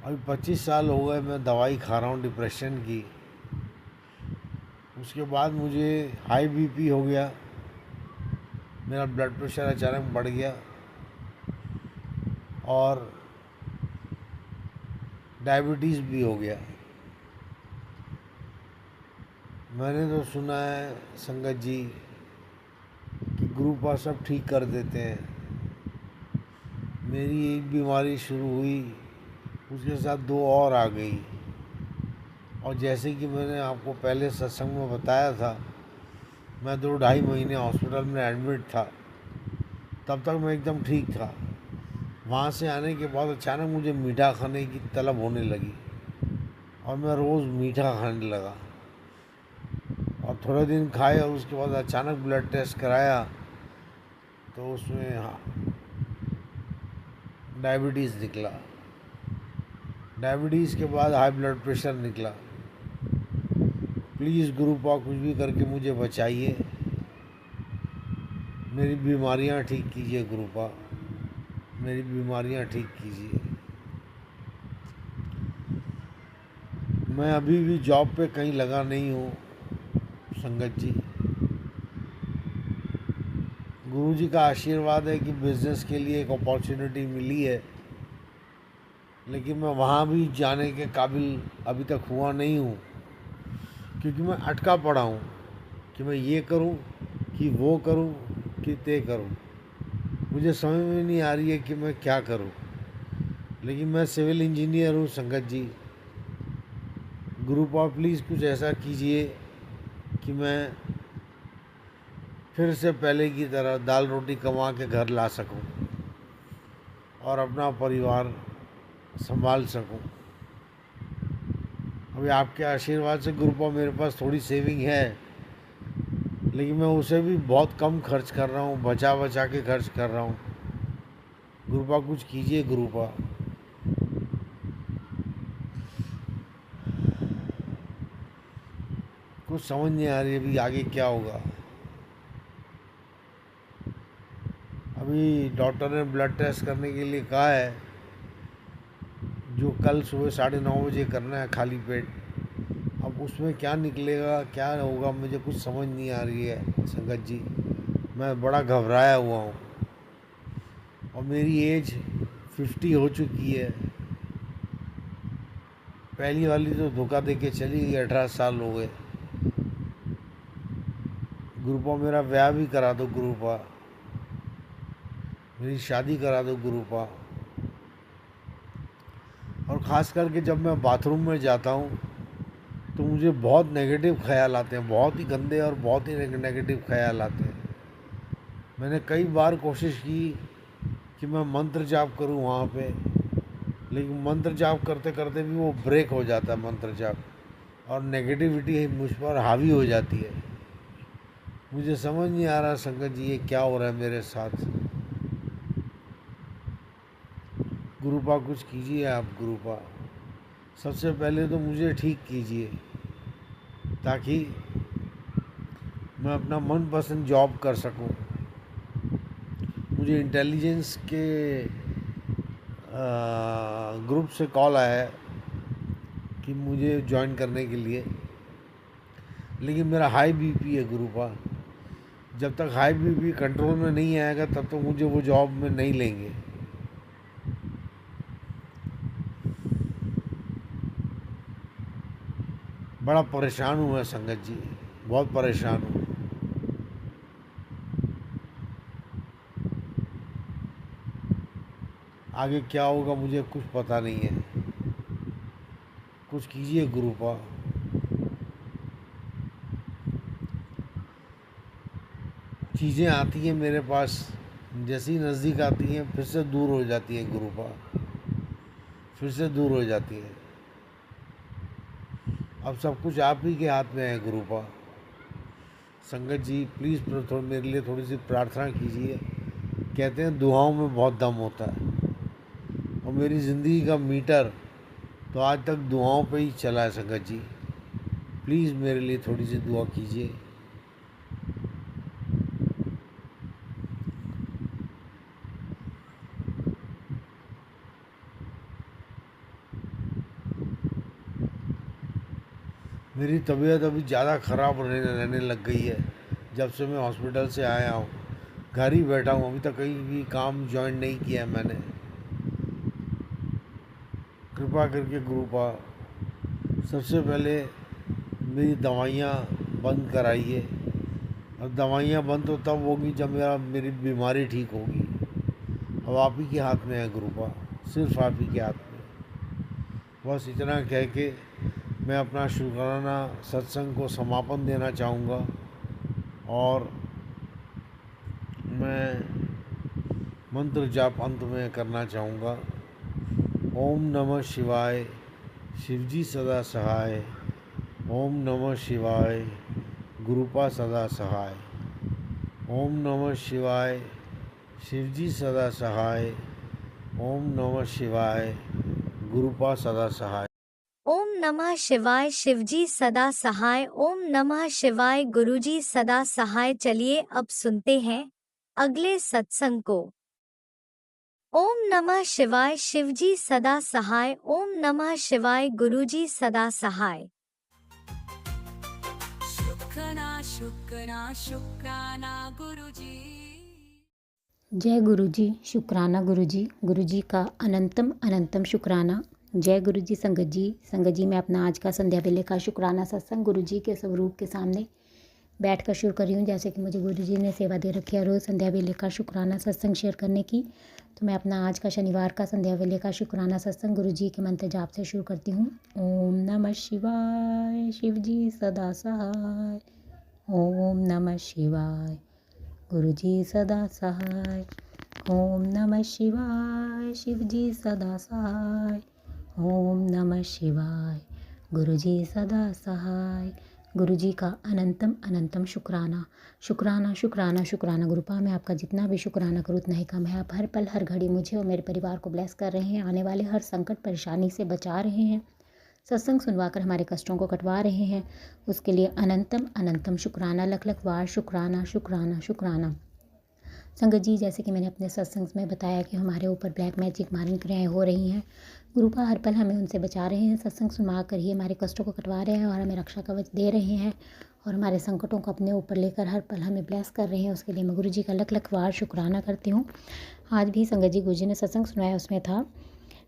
अभी 25 साल हो गए मैं दवाई खा रहा हूँ डिप्रेशन की। उसके बाद मुझे हाई बीपी हो गया, मेरा ब्लड प्रेशर अचानक बढ़ गया, और डायबिटीज़ भी हो गया। मैंने तो सुना है संगत जी कि गुरुपा सब ठीक कर देते हैं। मेरी एक बीमारी शुरू हुई, उसके साथ दो और आ गई, और जैसे कि मैंने आपको पहले सत्संग में बताया था, मैं 2-2.5 महीने हॉस्पिटल में एडमिट था। तब तक मैं एकदम ठीक था। वहाँ से आने के बाद अचानक मुझे मीठा खाने की तलब होने लगी, और मैं रोज़ मीठा खाने लगा, और थोड़े दिन खाए, और उसके बाद अचानक ब्लड टेस्ट कराया तो उसमें डायबिटीज़ निकला। डायबिटीज़ के बाद हाई ब्लड प्रेशर निकला। प्लीज़ गुरुपा कुछ भी करके मुझे बचाइए, मेरी बीमारियां ठीक कीजिए गुरुपा, मेरी बीमारियां ठीक कीजिए। मैं अभी भी जॉब पे कहीं लगा नहीं हूँ संगत जी। गुरुजी का आशीर्वाद है कि बिज़नेस के लिए एक अपॉर्चुनिटी मिली है, लेकिन मैं वहाँ भी जाने के काबिल अभी तक हुआ नहीं हूँ, क्योंकि मैं अटका पड़ा हूँ कि मैं ये करूँ कि वो करूँ कि ते करूँ। मुझे समझ में नहीं आ रही है कि मैं क्या करूँ। लेकिन मैं सिविल इंजीनियर हूँ संगत जी। गुरुपा प्लीज़ कुछ ऐसा कीजिए कि मैं फिर से पहले की तरह दाल रोटी कमा के घर ला सकूं और अपना परिवार संभाल सकूं। अभी आपके आशीर्वाद से गुरुपा मेरे पास थोड़ी सेविंग है, लेकिन मैं उसे भी बहुत कम खर्च कर रहा हूँ, बचा बचा के खर्च कर रहा हूँ। गुरुपा कुछ कीजिए गुरुपा। कुछ समझ नहीं आ रही अभी आगे क्या होगा। अभी डॉक्टर ने ब्लड टेस्ट करने के लिए कहा है, जो कल सुबह 9:30 बजे करना है खाली पेट। अब उसमें क्या निकलेगा क्या होगा मुझे कुछ समझ नहीं आ रही है संगत जी। मैं बड़ा घबराया हुआ हूँ और मेरी एज 50 हो चुकी है। पहली वाली तो धोखा दे के चली गई, 18 साल हो गए। गुरुपा मेरा ब्याह भी करा दो गुरुपा, मेरी शादी करा दो गुरुपा। और ख़ास करके जब मैं बाथरूम में जाता हूँ तो मुझे बहुत नेगेटिव ख्याल आते हैं, बहुत ही गंदे और बहुत ही नेगेटिव ख्याल आते हैं। मैंने कई बार कोशिश की कि मैं मंत्र जाप करूं वहाँ पे, लेकिन मंत्र जाप करते करते भी वो ब्रेक हो जाता है मंत्र जाप, और नेगेटिविटी मुझ पर हावी हो जाती है। मुझे समझ नहीं आ रहा संगत जी ये क्या हो रहा है मेरे साथ। गुरुपा कुछ कीजिए आप गुरुपा। सबसे पहले तो मुझे ठीक कीजिए ताकि मैं अपना मनपसंद जॉब कर सकूं। मुझे इंटेलिजेंस के ग्रुप से कॉल आया है कि मुझे ज्वाइन करने के लिए, लेकिन मेरा हाई बीपी है गुरुपा। जब तक हाई बीपी कंट्रोल में नहीं आएगा तब तक मुझे वो जॉब में नहीं लेंगे। बड़ा परेशान हूँ मैं संगत जी, बहुत परेशान हूँ। आगे क्या होगा मुझे कुछ पता नहीं है। कुछ कीजिए गुरुपा। चीज़ें आती हैं मेरे पास, जैसी नज़दीक आती हैं फिर से दूर हो जाती हैं गुरुपा, फिर से दूर हो जाती हैं। अब सब कुछ आप ही के हाथ में है गुरुपा। संगत जी प्लीज़ मेरे लिए थोड़ी सी प्रार्थना कीजिए। कहते हैं दुआओं में बहुत दम होता है, और मेरी ज़िंदगी का मीटर तो आज तक दुआओं पे ही चला है संगत जी। प्लीज़ मेरे लिए थोड़ी सी दुआ कीजिए। मेरी तबीयत अभी ज़्यादा ख़राब रहने लग गई है जब से मैं हॉस्पिटल से आया हूँ। घर ही बैठा हूँ, अभी तक कहीं भी काम ज्वाइन नहीं किया है मैंने। कृपा करके गुरुपा सबसे पहले मेरी दवाइयाँ बंद कराइए, और दवाइयाँ बंद तो तब होगी जब मेरी बीमारी ठीक होगी। अब आप ही के हाथ में है गुरुपा, सिर्फ आप ही के हाथ में। बस इतना कह के मैं अपना शुक्राना सत्संग को समापन देना चाहूँगा, और मैं मंत्र जाप अंत में करना चाहूँगा। ओम नमः शिवाय, शिवजी सदा सहाय। ओम नमः शिवाय, गुरुपा सदा सहाय। ओम नमः शिवाय, शिवजी सदा सहाय। ओम नमः शिवाय, गुरुपा सदा सहाय। ओम नमः शिवाय, शिवजी सदा सहाय। ओम नमः शिवाय, गुरुजी सदा सहाय। चलिए अब सुनते हैं अगले सत्संग को। ओम नमः शिवाय, शिवजी सदा सहाय। ओम नमः शिवाय, गुरुजी सदा सहाय। शुक्राना शुक्राना गुरुजी। जय गुरुजी, शुक्राना गुरुजी, गुरुजी का अनंतम अनंतम शुक्राना। जय गुरुजी। संगत जी मैं अपना आज का संध्या वेले का शुक्राना सत्संग गुरुजी के स्वरूप के सामने बैठकर शुरू कर रही हूँ। जैसे कि मुझे गुरुजी ने सेवा दे रखी है रोज़ संध्या वेले का शुक्राना सत्संग शेयर करने की, तो मैं अपना आज का शनिवार का संध्या वेले का शुक्राना सत्संग गुरुजी के मंत्र जाप से शुरू करती हूँ। ओम नमः शिवाय, शिवजी सदा सहाय। ओम नमः शिवाय, गुरुजी सदा सहाय। ओम नमः शिवाय, शिवजी सदा सहाय। ओम नमः शिवाय, गुरुजी सदा सहाय। गुरुजी का अनंतम अनंतम शुक्राना। शुक्राना शुक्राना शुक्राना। गुरुपा मैं आपका जितना भी शुक्राना करूँ उतना ही कम है। आप हर पल हर घड़ी मुझे और मेरे परिवार को ब्लेस कर रहे हैं, आने वाले हर संकट परेशानी से बचा रहे हैं, सत्संग सुनवाकर हमारे कष्टों को कटवा रहे हैं, उसके लिए अनंतम अनंतम शुक्राना। लख लख बार शुक्राना शुक्राना शुक्राना। संगत जी, जैसे कि मैंने अपने सत्संग में बताया कि हमारे ऊपर ब्लैक मैजिक मारने क्रियाएँ हो रही हैं, गुरुपा हर पल हमें उनसे बचा रहे हैं, सत्संग सुनवा कर ही हमारे कष्टों को कटवा रहे हैं और हमें रक्षा कवच दे रहे हैं और हमारे संकटों को अपने ऊपर लेकर हर पल हमें ब्लेस कर रहे हैं। उसके लिए मैं गुरु जी का लख लख बार शुक्राना करती हूँ। आज भी संगत जी गुरु जी ने सत्संग सुनाया, उसमें था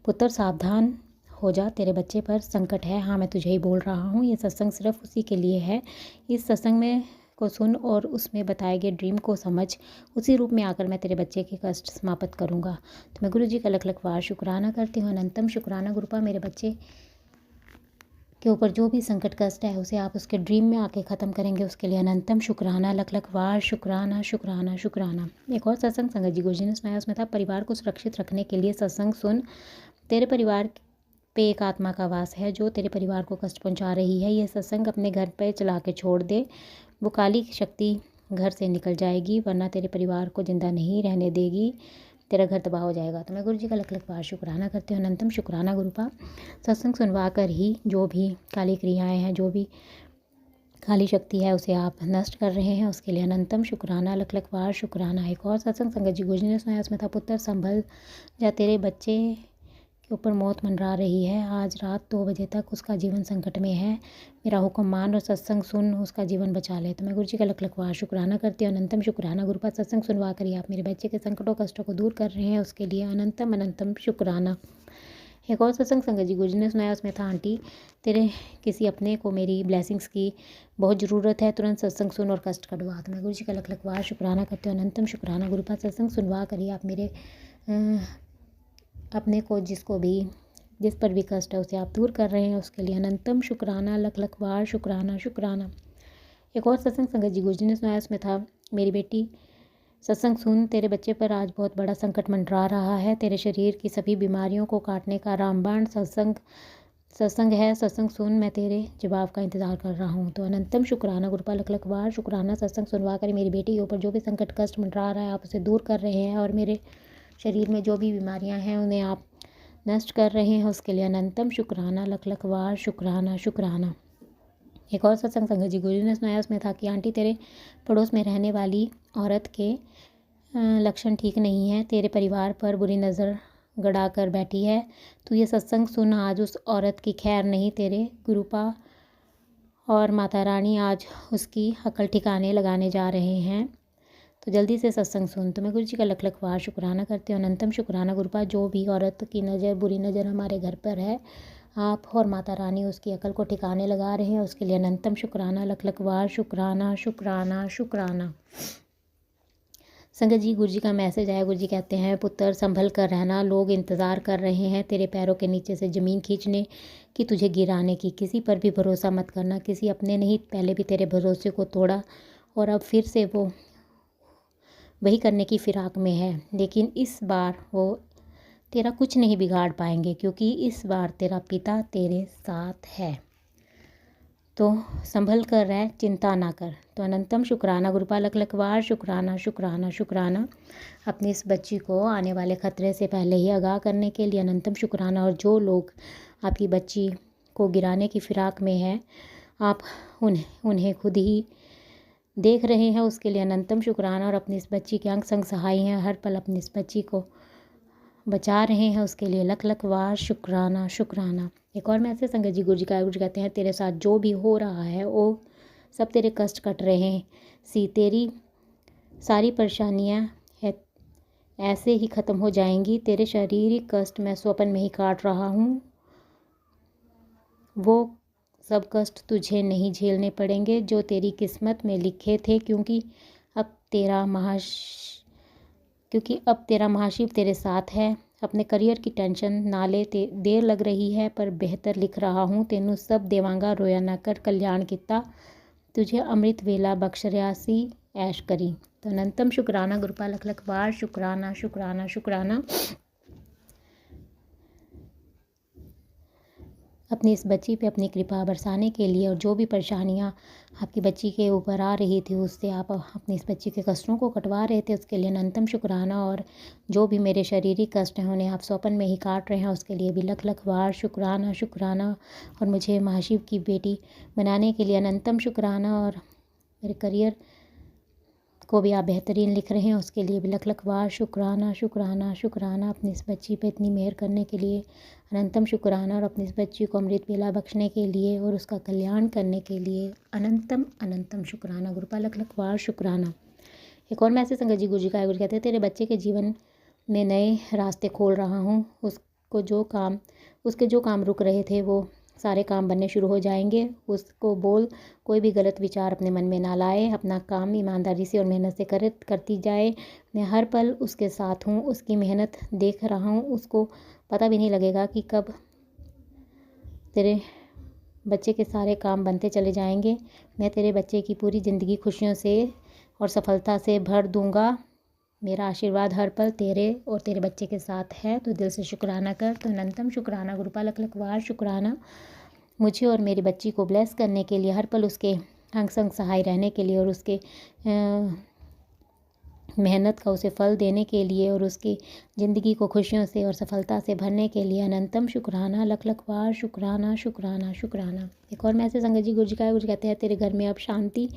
पुत्र सावधान हो जा, तेरे बच्चे पर संकट है। हाँ, मैं तुझे ही बोल रहा हूँ, ये सत्संग सिर्फ उसी के लिए है। इस सत्संग में को सुन और उसमें बताए गए ड्रीम को समझ, उसी रूप में आकर मैं तेरे बच्चे के कष्ट समाप्त करूँगा। तो मैं गुरु जी का लख लख बार शुक्राना करती हूँ। अनंतम शुक्राना गुरुपा, मेरे बच्चे के ऊपर जो भी संकट कष्ट है उसे आप उसके ड्रीम में आके ख़त्म करेंगे, उसके लिए अनंतम शुक्राना। लख लख बार शुक्राना शुक्राना शुक्राना। एक और सत्संग संगत जी गुरु जी ने सुनाया, उसमें था परिवार को सुरक्षित रखने के लिए सत्संग सुन, तेरे परिवार पे एक आत्मा का वास है जो तेरे परिवार को कष्ट पहुंचा रही है। यह सत्संग अपने घर पे चला के छोड़ दे, वो काली शक्ति घर से निकल जाएगी, वरना तेरे परिवार को जिंदा नहीं रहने देगी, तेरा घर तबाह हो जाएगा। तो मैं गुरु जी का लख लख बार शुक्राना करती हूँ। अनंतम शुक्राना गुरुपा, सत्संग सुनवा कर ही जो भी काली क्रियाएँ हैं, जो भी काली शक्ति है, उसे आप नष्ट कर रहे हैं, उसके लिए अनंतम शुक्राना। लख लख बार शुक्राना। एक और सत्संग संगत जी गुरु जी ने सुनाया, उसमें था पुत्र संभल जा, तेरे बच्चे के ऊपर मौत मंडरा रही है। आज रात 2 बजे तक उसका जीवन संकट में है, मेरा हुक्म मान और सत्संग सुन, उसका जीवन बचा ले। तो मैं गुरु जी का लख लख बार शुक्राना करती हूँ। अनंतम शुक्राना गुरुपा, सत्संग सुनवा कर ही आप मेरे बच्चे के संकटों कष्टों को दूर कर रहे हैं, उसके लिए अनंतम अनंतम शुक्राना। एक और सत्संग संगत जी गुरु जी ने सुनाया, उसमें था आंटी तेरे किसी अपने को मेरी ब्लेसिंग्स की बहुत ज़रूरत है, तुरंत सत्संग सुन और कष्ट कटवा। तो मैं गुरु जी का लख लख बार शुक्राना करती हूँ। अनंतम शुक्राना गुरुपा, सत्संग सुनवा कर ही आप मेरे अपने को जिस पर भी कष्ट है उसे आप दूर कर रहे हैं, उसके लिए अनंतम शुक्राना। लख लख बार शुक्राना शुक्राना। एक और सत्संग संगत जी गुरु जी ने सुनाया, उसमें था मेरी बेटी सत्संग सुन, तेरे बच्चे पर आज बहुत बड़ा संकट मंडरा रहा है, तेरे शरीर की सभी बीमारियों को काटने का रामबाण सत्संग है, सत्संग सुन, मैं तेरे जवाब का इंतज़ार कर रहा हूँ। तो अनंतम शुक्राना गुरुपा, लख लख बार शुक्राना। सत्संग सुनवा कर मेरी बेटी के ऊपर जो भी संकट कष्ट मंडरा रहा है आप उसे दूर कर रहे हैं और मेरे शरीर में जो भी बीमारियां हैं उन्हें आप नष्ट कर रहे हैं, उसके लिए अनंतम शुक्राना। लख लख बार शुक्राना शुक्राना। एक और सत्संग संगत जी गुरु जी ने सुनाया, उसमें था कि आंटी तेरे पड़ोस में रहने वाली औरत के लक्षण ठीक नहीं है, तेरे परिवार पर बुरी नज़र गड़ा कर बैठी है, तू ये सत्संग सुन, आज उस औरत की खैर नहीं, तेरे गुरुपा और माता रानी आज उसकी अकल ठिकाने लगाने जा रहे हैं, तो जल्दी से सत्संग सुन। तो मैं गुरु जी का लख लख बार शुक्राना करती हूँ। अनंतम शुक्राना गुरुपा, जो भी औरत की नज़र बुरी नज़र हमारे घर पर है, आप और माता रानी उसकी अकल को ठिकाने लगा रहे हैं, उसके लिए अनंतम शुक्राना। लख लख बार शुक्राना शुक्राना शुक्राना। संगत जी गुरु जी का मैसेज आया, गुरु जी कहते हैं पुत्र संभल कर रहना, लोग इंतज़ार कर रहे हैं तेरे पैरों के नीचे से ज़मीन खींचने की, तुझे गिराने की। किसी पर भी भरोसा मत करना, किसी अपने नहीं, पहले भी तेरे भरोसे को तोड़ा और अब फिर से वो वही करने की फिराक में है, लेकिन इस बार वो तेरा कुछ नहीं बिगाड़ पाएंगे, क्योंकि इस बार तेरा पिता तेरे साथ है। तो संभल कर रह, चिंता ना कर। तो अनंतम शुक्राना गुरुपा, लख लख बार शुक्राना शुक्राना शुक्राना। अपनी इस बच्ची को आने वाले खतरे से पहले ही आगाह करने के लिए अनंतम शुक्राना। और जो लोग आपकी बच्ची को गिराने की फिराक में है, आप उन्हें खुद ही देख रहे हैं, उसके लिए अनंतम शुक्राना। और अपनी इस बच्ची के अंग संग सहाय हैं, हर पल अपनी इस बच्ची को बचा रहे हैं, उसके लिए लख लख बार शुक्राना शुक्राना। एक और मैसेज संगत जी गुरु जी का, गुरु जी कहते हैं तेरे साथ जो भी हो रहा है वो सब तेरे कष्ट कट रहे हैं, तेरी सारी परेशानियां है ऐसे ही ख़त्म हो जाएंगी, तेरे शारीरिक कष्ट मैं स्वप्न में ही काट रहा हूँ, वो सब कष्ट तुझे नहीं झेलने पड़ेंगे जो तेरी किस्मत में लिखे थे, क्योंकि अब तेरा महाशिव तेरे साथ है। अपने करियर की टेंशन ना ले, देर लग रही है पर बेहतर लिख रहा हूँ, तेनू सब देवांगा, रोया ना कर, कल्याण किता तुझे अमृत वेला बख्श रियासी ऐश करी। तो अनंतम शुक्राना गुरुपा, लख लख बार शुक्राना शुक्राना शुक्राना। अपनी इस बच्ची पे अपनी कृपा बरसाने के लिए, और जो भी परेशानियाँ आपकी बच्ची के ऊपर आ रही थी उससे आप अपनी इस बच्ची के कष्टों को कटवा रहे थे, उसके लिए अनंतम शुक्राना। और जो भी मेरे शारीरिक कष्ट हैं उन्हें आप स्वप्न में ही काट रहे हैं, उसके लिए भी लख लख बार शुक्राना शुक्राना। और मुझे महाशिव की बेटी बनाने के लिए अनंतम शुक्राना। और मेरे करियर को भी आप बेहतरीन लिख रहे हैं, उसके लिए भी लख लख बार शुक्राना शुक्राना शुक्राना। अपनी इस बच्ची पे इतनी मेहर करने के लिए अनंतम शुक्राना, और अपनी इस बच्ची को अमृत वेला बख्शने के लिए और उसका कल्याण करने के लिए अनंतम अनंतम शुक्राना। गुरुपा लख लख बार शुक्राना। एक और मैसेज संगत जी गुरु जी का गुरु कहते हैं, तेरे बच्चे के जीवन में नए रास्ते खोल रहा हूँ। उसके जो काम रुक रहे थे वो सारे काम बनने शुरू हो जाएंगे। उसको बोल कोई भी गलत विचार अपने मन में ना लाए, अपना काम ईमानदारी से और मेहनत से करती जाए। मैं हर पल उसके साथ हूँ, उसकी मेहनत देख रहा हूँ, उसको पता भी नहीं लगेगा कि कब तेरे बच्चे के सारे काम बनते चले जाएंगे। मैं तेरे बच्चे की पूरी ज़िंदगी खुशियों से और सफलता से भर दूंगा। मेरा आशीर्वाद हर पल तेरे और तेरे बच्चे के साथ है, तो दिल से शुक्राना कर। तो अनंतम शुक्राना गुरुपा लख लख बार शुक्राना। मुझे और मेरी बच्ची को ब्लेस करने के लिए, हर पल उसके अंग संग सहाय रहने के लिए, और उसके मेहनत का उसे फल देने के लिए, और उसकी ज़िंदगी को खुशियों से और सफलता से भरने के लिए अनंतम शुक्राना लख लख बार शुक्राना शुक्राना शुक्राना। एक और मैसेज संगत जी गुरु जी का गुरु कहते हैं, तेरे घर में अब शांति,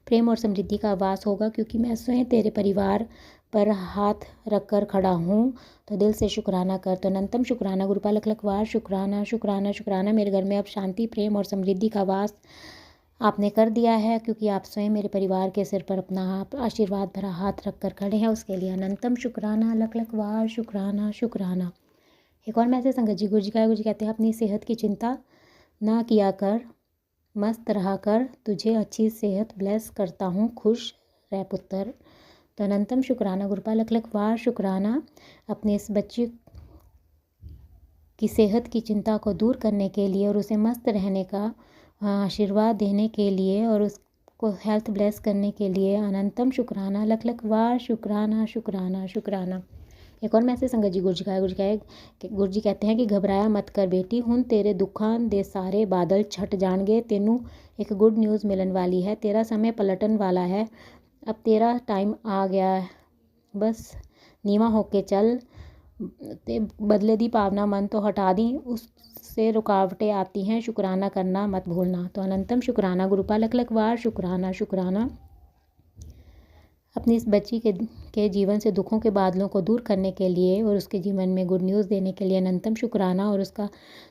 प्रेम और समृद्धि का वास होगा, क्योंकि मैं स्वयं तेरे परिवार पर हाथ रख कर खड़ा हूँ, तो दिल से शुक्राना कर। तो अनंतम शुक्राना गुरुपा लख लख बार शुक्राना शुक्राना शुक्राना। मेरे घर में अब शांति, प्रेम और समृद्धि का वास आपने कर दिया है, क्योंकि आप स्वयं मेरे परिवार के सिर पर अपना आशीर्वाद भरा हाथ रख कर खड़े हैं, उसके लिए अनंतम शुक्राना लख लख बार शुक्राना शुक्राना। एक और मैसेज संगत जी गुरु जी का गुरु जी कहते हैं, अपनी सेहत की चिंता ना किया कर, मस्त रहा कर, तुझे अच्छी सेहत ब्लेस करता हूँ, खुश रह पुत्र। तो अनंतम शुक्राना गुरुपा लख लख बार शुक्राना। अपनी इस बच्ची की सेहत की चिंता को दूर करने के लिए और उसे मस्त रहने का आशीर्वाद देने के लिए और उसको हेल्थ ब्लेस करने के लिए अनंतम शुक्राना लख लख बार शुक्राना शुक्राना शुक्राना। एक और मैसेज संगत जी गुरु जी का गुरु जी कहते हैं कि घबराया मत कर बेटी, हुन तेरे दुखां दे सारे बादल छट जाणगे, तेनू एक गुड न्यूज़ मिलन वाली है, तेरा समय पलटन वाला है, अब तेरा टाइम आ गया है, बस नीवा होके चल, ते बदले दी भावना मन तो हटा दी, उससे रुकावटें आती हैं, शुक्राना करना मत भूलना। तो अनंतम शुक्राना गुरुपा लख लख बार शुक्राना शुक्राना। अपनी इस बच्ची के जीवन से दुखों के बादलों को दूर करने के लिए और उसके जीवन में गुड न्यूज़ देने के लिए अनंतम शुक्राना, और उसका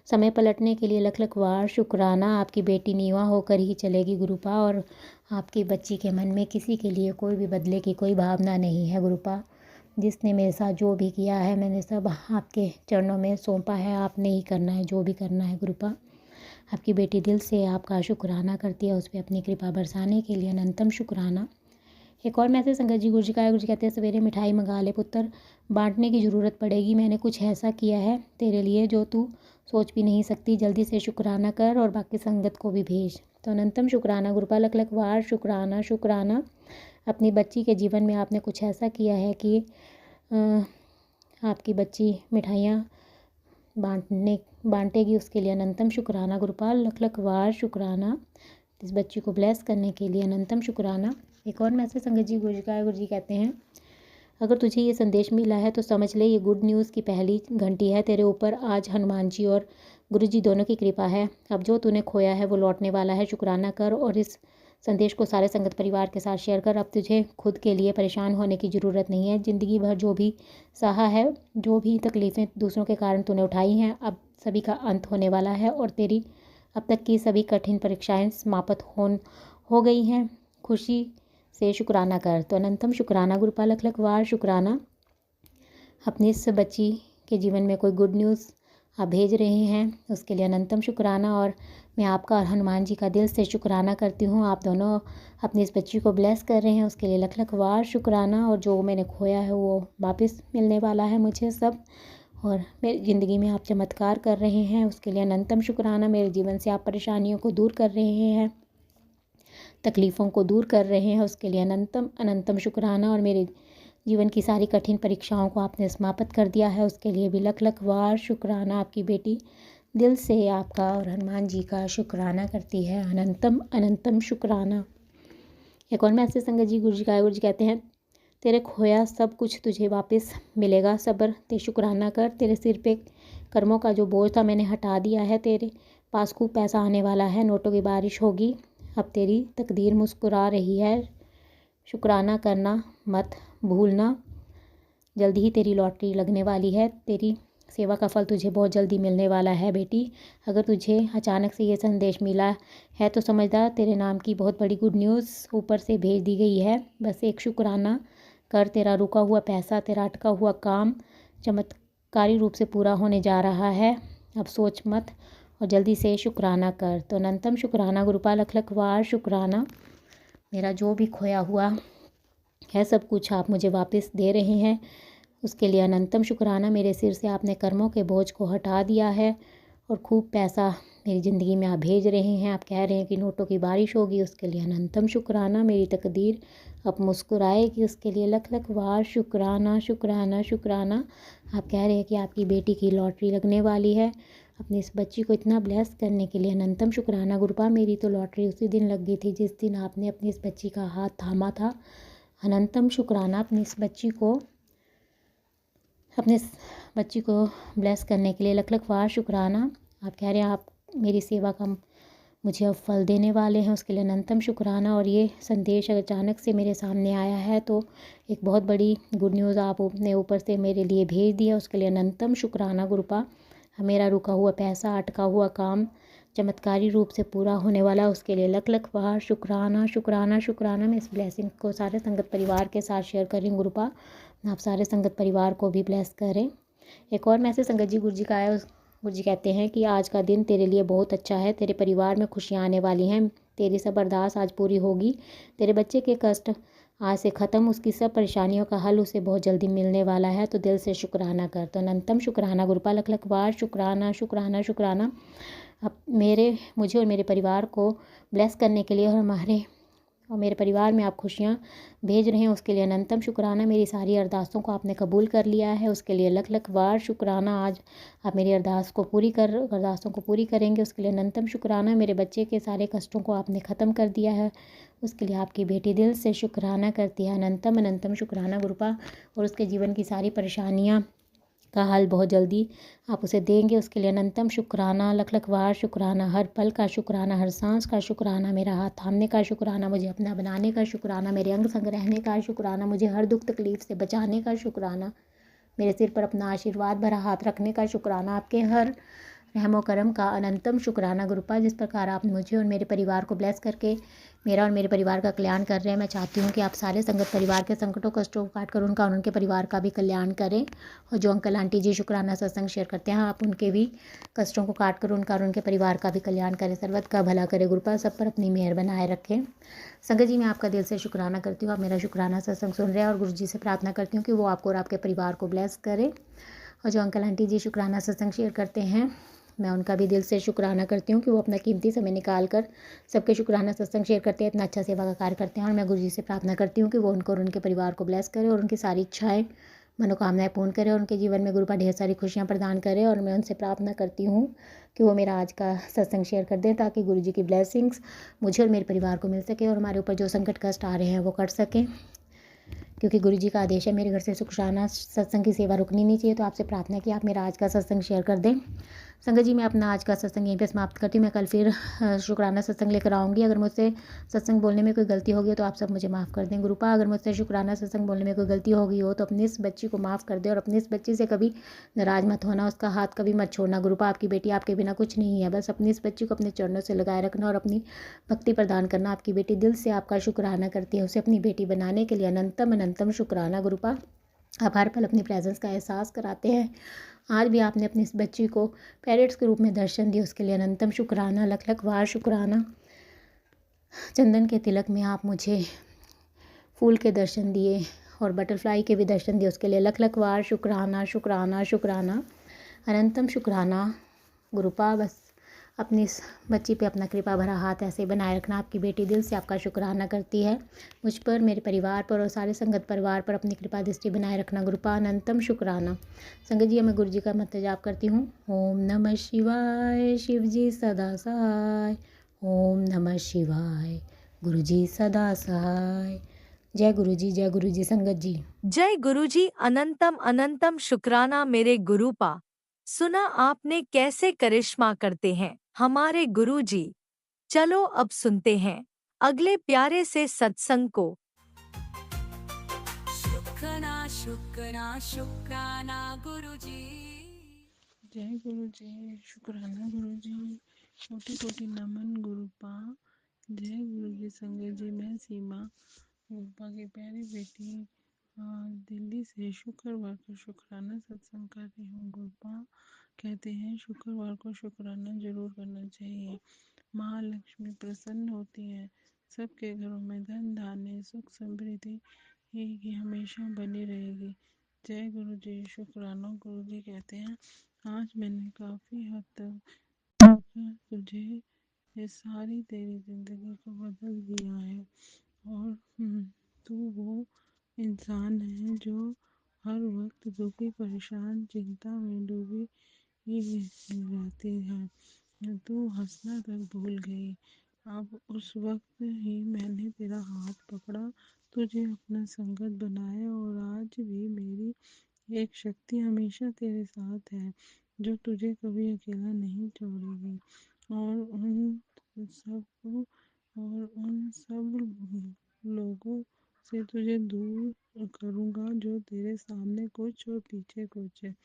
समय पलटने के लिए लख लख बार शुक्राना। आपकी बेटी नीवा होकर ही चलेगी गुरुपा, और आपकी बच्ची के मन में किसी के लिए कोई भी बदले की कोई भावना नहीं है गुरुपा। जिसने मेरे साथ जो भी किया है मैंने सब आपके चरणों में सौंपा है, आपने ही करना है जो भी करना है गुरुपा। आपकी बेटी दिल से आपका शुक्राना करती है, उस पर अपनी कृपा बरसाने के लिए अनंतम शुक्राना। एक और मैसेज संगत जी गुरु जी का गुरु जी कहते हैं, सवेरे मिठाई मंगा ले पुत्र, बांटने की ज़रूरत पड़ेगी, मैंने कुछ ऐसा किया है तेरे लिए जो तू सोच भी नहीं सकती, जल्दी से शुक्राना कर और बाकी संगत को भी भेज। तो अनंतम शुक्राना गुरुपा लख लख बार शुक्राना शुक्राना। अपनी बच्ची के जीवन में आपने कुछ ऐसा किया है कि आपकी बच्ची मिठाइयाँ बांटेगी, उसके लिए अनंतम शुक्राना गुरुपा लख लख बार शुक्राना। इस बच्ची को ब्लेस करने के लिए अनंतम शुक्राना। एक और मैसेज संगत जी गुरु जी का गुरु जी कहते हैं, अगर तुझे ये संदेश मिला है तो समझ ले ये गुड न्यूज़ की पहली घंटी है, तेरे ऊपर आज हनुमान जी और गुरु जी दोनों की कृपा है, अब जो तूने खोया है वो लौटने वाला है, शुक्राना कर और इस संदेश को सारे संगत परिवार के साथ शेयर कर। अब तुझे खुद के लिए परेशान होने की ज़रूरत नहीं है, ज़िंदगी भर जो भी सहा है, जो भी तकलीफ़ें दूसरों के कारण तूने उठाई हैं, अब सभी का अंत होने वाला है और तेरी अब तक की सभी कठिन परीक्षाएं समाप्त हो गई हैं, खुशी से शुक्राना कर। तो अनंतम शुक्राना गुरुपा लख लख बार शुक्राना। अपनी इस बच्ची के जीवन में कोई गुड न्यूज़ आप भेज रहे हैं, उसके लिए अनंतम शुक्राना, और मैं आपका और हनुमान जी का दिल से शुक्राना करती हूँ। आप दोनों अपनी इस बच्ची को ब्लेस कर रहे हैं, उसके लिए लख लख बार शुक्राना, और जो मैंने खोया है वो वापस मिलने वाला है मुझे सब, और मेरी ज़िंदगी में आप चमत्कार कर रहे हैं, उसके लिए अनंतम शुक्राना। मेरे जीवन से आप परेशानियों को दूर कर रहे हैं, तकलीफ़ों को दूर कर रहे हैं, उसके लिए अनंतम अनंतम शुक्राना, और मेरे जीवन की सारी कठिन परीक्षाओं को आपने समाप्त कर दिया है, उसके लिए भी लख लख बार शुक्राना। आपकी बेटी दिल से आपका और हनुमान जी का शुक्राना करती है। अनंतम अनंतम शुक्राना। एक और मैसेज संगत जी गुरु जी का है। गुरु जी कहते हैं, तेरे खोया सब कुछ तुझे वापस मिलेगा। सब्र ते शुक्राना कर। तेरे सिर पे कर्मों का जो बोझ था मैंने हटा दिया है। तेरे पास खूब पैसा आने वाला है। नोटों की बारिश होगी। अब तेरी तकदीर मुस्कुरा रही है। शुक्राना करना मत भूलना। जल्दी ही तेरी लॉटरी लगने वाली है। तेरी सेवा का फल तुझे बहुत जल्दी मिलने वाला है बेटी। अगर तुझे अचानक से ये संदेश मिला है तो समझदार तेरे नाम की बहुत बड़ी गुड न्यूज़ ऊपर से भेज दी गई है। बस एक शुक्राना कर। तेरा रुका हुआ पैसा, तेरा अटका हुआ काम चमत्कारी रूप से पूरा होने जा रहा है। अब सोच मत और जल्दी से शुक्राना कर। तो अनंतम शुक्राना गुरुपाल लख लख वार शुक्राना। मेरा जो भी खोया हुआ है सब कुछ आप मुझे वापस दे रहे हैं, उसके लिए अनंतम शुक्राना। मेरे सिर से आपने कर्मों के बोझ को हटा दिया है और खूब पैसा मेरी ज़िंदगी में आप भेज रहे हैं। आप कह रहे हैं कि नोटों की बारिश होगी, उसके लिए अनंतम शुक्राना। मेरी तकदीर अब मुस्कुराएगी, उसके लिए लख लख वार शुक्राना शुक्राना शुक्राना। आप कह रहे हैं कि आपकी बेटी की लॉटरी लगने वाली है। अपनी इस बच्ची को इतना ब्लेस करने के लिए अनंतम शुक्राना गुरुपा। मेरी तो लॉटरी उसी दिन लग गई थी जिस दिन आपने अपनी इस बच्ची का हाथ थामा था। अनंतम शुक्राना अपनी इस बच्ची को ब्लेस करने के लिए लख लख वार शुक्राना। आप कह रहे हैं आप मेरी सेवा का मुझे अब फल देने वाले हैं, उसके लिए अनंतम शुक्राना। और ये संदेश अचानक से मेरे सामने आया है तो एक बहुत बड़ी गुड न्यूज़ आपने ऊपर से मेरे लिए भेज दिया, उसके लिए अनंतम शुक्राना गुरुपा। मेरा रुका हुआ पैसा, अटका हुआ काम चमत्कारी रूप से पूरा होने वाला, उसके लिए लख लख वार शुक्राना शुक्राना शुक्राना। मैं इस ब्लेसिंग को सारे संगत परिवार के साथ शेयर कर रही हूँ गुरुपा। आप सारे संगत परिवार को भी ब्लेस करें। एक और मैसेज संगत जी गुरु जी का है। गुरु जी कहते हैं कि आज का दिन तेरे लिए बहुत अच्छा है। तेरे परिवार में खुशियाँ आने वाली हैं। तेरी सब अरदास आज पूरी होगी। तेरे बच्चे के कष्ट आज से ख़त्म, उसकी सब परेशानियों का हल उसे बहुत जल्दी मिलने वाला है। तो दिल से शुक्राना कर। तो अनंतम शुक्राना गुरुपा लख लख वार शुक्राना शुक्राना शुक्राना। अब मुझे और मेरे परिवार को ब्लेस करने के लिए और मेरे परिवार में आप खुशियाँ भेज रहे हैं, उसके लिए अनंतम शुक्राना। मेरी सारी अरदासों को आपने कबूल कर लिया है, उसके लिए लख लख वार शुक्राना। आज आप मेरी अरदासों को पूरी करेंगे, उसके लिए अनंतम शुक्राना। मेरे बच्चे के सारे कष्टों को आपने ख़त्म कर दिया है, उसके लिए आपकी बेटी दिल से शुक्राना करती है। अनंतम अनंतम शुक्राना गुरुपा। और उसके जीवन की सारी परेशानियाँ का हल बहुत जल्दी आप उसे देंगे, उसके लिए अनंतम शुक्राना लख लख वार शुक्राना। हर पल का शुक्राना, हर सांस का शुक्राना, मेरा हाथ थामने का शुक्राना, मुझे अपना बनाने का शुक्राना, मेरे अंग संग रहने का शुक्राना, मुझे हर दुख तकलीफ से बचाने का शुक्राना, मेरे सिर पर अपना आशीर्वाद भरा हाथ रखने का शुक्राना, आपके हर रहमो करम का अनंतम शुक्राना गुरुपा। जिस प्रकार आप मुझे और मेरे परिवार को ब्लेस करके मेरा और मेरे परिवार का कल्याण कर रहे हैं, मैं चाहती हूँ कि आप सारे संगत परिवार के संकटों कष्टों को काट कर उनका और उनके परिवार का भी कल्याण करें। और जो अंकल आंटी जी शुक्राना सत्संग शेयर करते हैं, आप उनके भी कष्टों को काट कर उनका और उनके परिवार का भी कल्याण करें, सर्वत का भला करे गुरुपा। सब पर अपनी मेहर बनाए रखें। संगत जी मैं आपका दिल से शुक्राना करती हूँ, आप मेरा शुक्राना सत्संग सुन रहे हैं, और गुरु जी से प्रार्थना करती हूँ कि वो आपको और आपके परिवार को ब्लेस करें। और जो अंकल आंटी जी शुक्राना सत्संग शेयर करते हैं, मैं उनका भी दिल से शुक्राना करती हूँ कि वो अपना कीमती समय निकाल कर सबके शुक्राना सत्संग शेयर करते हैं, इतना अच्छा सेवा का कार्य करते हैं। और मैं गुरु जी से प्रार्थना करती हूँ कि वो उनको और उनके परिवार को ब्लेस करे और उनकी सारी इच्छाएं मनोकामनाएं पूर्ण करे और उनके जीवन में गुरुपा ढेर सारी खुशियाँ प्रदान करे। और मैं उनसे प्रार्थना करती हूँ कि वो मेरा आज का सत्संग शेयर कर दें, ताकि गुरु जी की ब्लेसिंग्स मुझे और मेरे परिवार को मिल सके और हमारे ऊपर जो संकट कष्ट आ रहे हैं वो कट सकें, क्योंकि गुरु जी का आदेश है मेरे घर से शुक्राना सत्संग की सेवा रुकनी नहीं चाहिए। तो आपसे प्रार्थना है कि आप मेरा आज का सत्संग शेयर कर दें। संगत जी मैं अपना आज का सत्संग यहीं पे समाप्त करती हूँ। मैं कल फिर शुक्राना सत्संग लेकर आऊँगी। अगर मुझसे सत्संग बोलने में कोई गलती होगी तो आप सब मुझे माफ़ कर दें गुरुपा। अगर मुझसे शुक्राना सत्संग बोलने में कोई गलती होगी हो तो अपनी इस बच्ची को माफ़ कर दे और अपनी इस बच्ची से कभी नाराज़ मत होना, उसका हाथ कभी मत छोड़ना गुरुपा। आपकी बेटी आपके बिना कुछ नहीं है, बस अपनी इस बच्ची को अपने चरणों से लगाए रखना और अपनी भक्ति प्रदान करना। आपकी बेटी दिल से आपका शुक्राना करती है, उसे अपनी बेटी बनाने के लिए अनंतम अनंतम शुक्राना गुरुपा। आप हर पल अपनी प्रेजेंस का एहसास कराते हैं। आज भी आपने अपनी इस बच्ची को पेरेंट्स के रूप में दर्शन दिए, उसके लिए अनंतम शुक्राना लख लख वार शुक्राना। चंदन के तिलक में आप मुझे फूल के दर्शन दिए और बटरफ्लाई के भी दर्शन दिए, उसके लिए लख लख वार शुक्राना शुक्राना शुक्राना। अनंतम शुक्राना गुरुपा। बस अपनी इस बच्ची पे अपना कृपा भरा हाथ ऐसे बनाए रखना। आपकी बेटी दिल से आपका शुक्राना करती है। मुझ पर, मेरे परिवार पर और सारे संगत परिवार पर अपनी कृपा दृष्टि बनाए रखना। गुरुपा अनंतम शुक्राना। संगत जी, मैं गुरु जी का मंत्र जाप करती हूँ। ओम नमः शिवाय, शिव जी सदा सहाय। ओम नमः शिवाय, गुरु जी सदा सहाय। जय गुरु जी, जय गुरु जी। संगत जी, जय गुरुजी, अनंतम अनंतम शुक्राना मेरे गुरुपा। सुना आपने कैसे करिश्मा करते हैं हमारे गुरुजी। चलो अब सुनते हैं अगले प्यारे से सत्संग को। शुक्राना शुक्राना शुक्राना गुरुजी। जय गुरु जी, शुक्राना गुरु जी, कोटि कोटि नमन गुरुपा। जय गुरु जी। संगत जी, मैं सीमा गुरुपा की प्यारी बेटी दिल्ली से शुक्रवार को शुक्राना सत्संग कर रही हूँ। गुरुपा कहते हैं शुक्रवार को शुक्राना जरूर करना चाहिए। महालक्ष्मी प्रसन्न होती है। सबके घरों में धन धान्य सुख समृद्धि ही हमेशा बनी रहेगी। जय गुरु जी। शुक्राना गुरु जी कहते हैं आज मैंने काफ़ी हद तक तुझे ये सारी तेरी ज़िंदगी को बदल दिया है। और तू वो इंसान है जो हर वक्त दुखी परेशान चिंता में डूबी ही रहती है। तू हंसना तक भूल गई। अब उस वक्त ही मैंने तेरा हाथ पकड़ा, तुझे अपना संगत बनाया और आज भी मेरी एक शक्ति हमेशा तेरे साथ है जो तुझे कभी अकेला नहीं छोड़ेगी। और उन सब लोगों से तुझे दूर करूँगा जो तेरे सामने कुछ और पीछे कुछ है।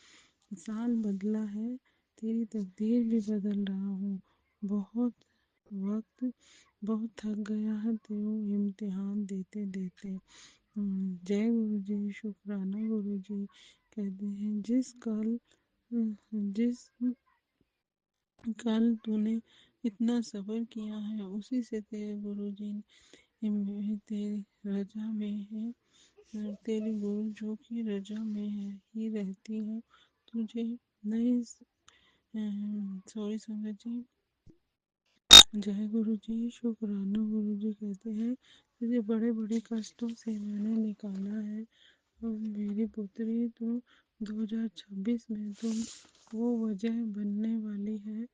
साल बदला है, तेरी तकदीर भी बदल रहा हूँ। बहुत वक्त बहुत थक गया है तेरे इम्तिहान देते देते। जय गुरु जी। शुक्राना गुरु जी कहते हैं जिस कल तूने इतना सब्र किया है उसी से तेरे गुरु जी ने तेरी रजा में है। तेरी गुरु जो कि रजा में है ही रहती है। तुझे नहीं सॉरी संगत जी। जय गुरु जी। शुक्राना गुरु जी कहते हैं तुझे बड़े बड़े कष्टों से मैंने निकाला है। और मेरी पुत्री तो 2026 में तुम वो वजह बनने वाली है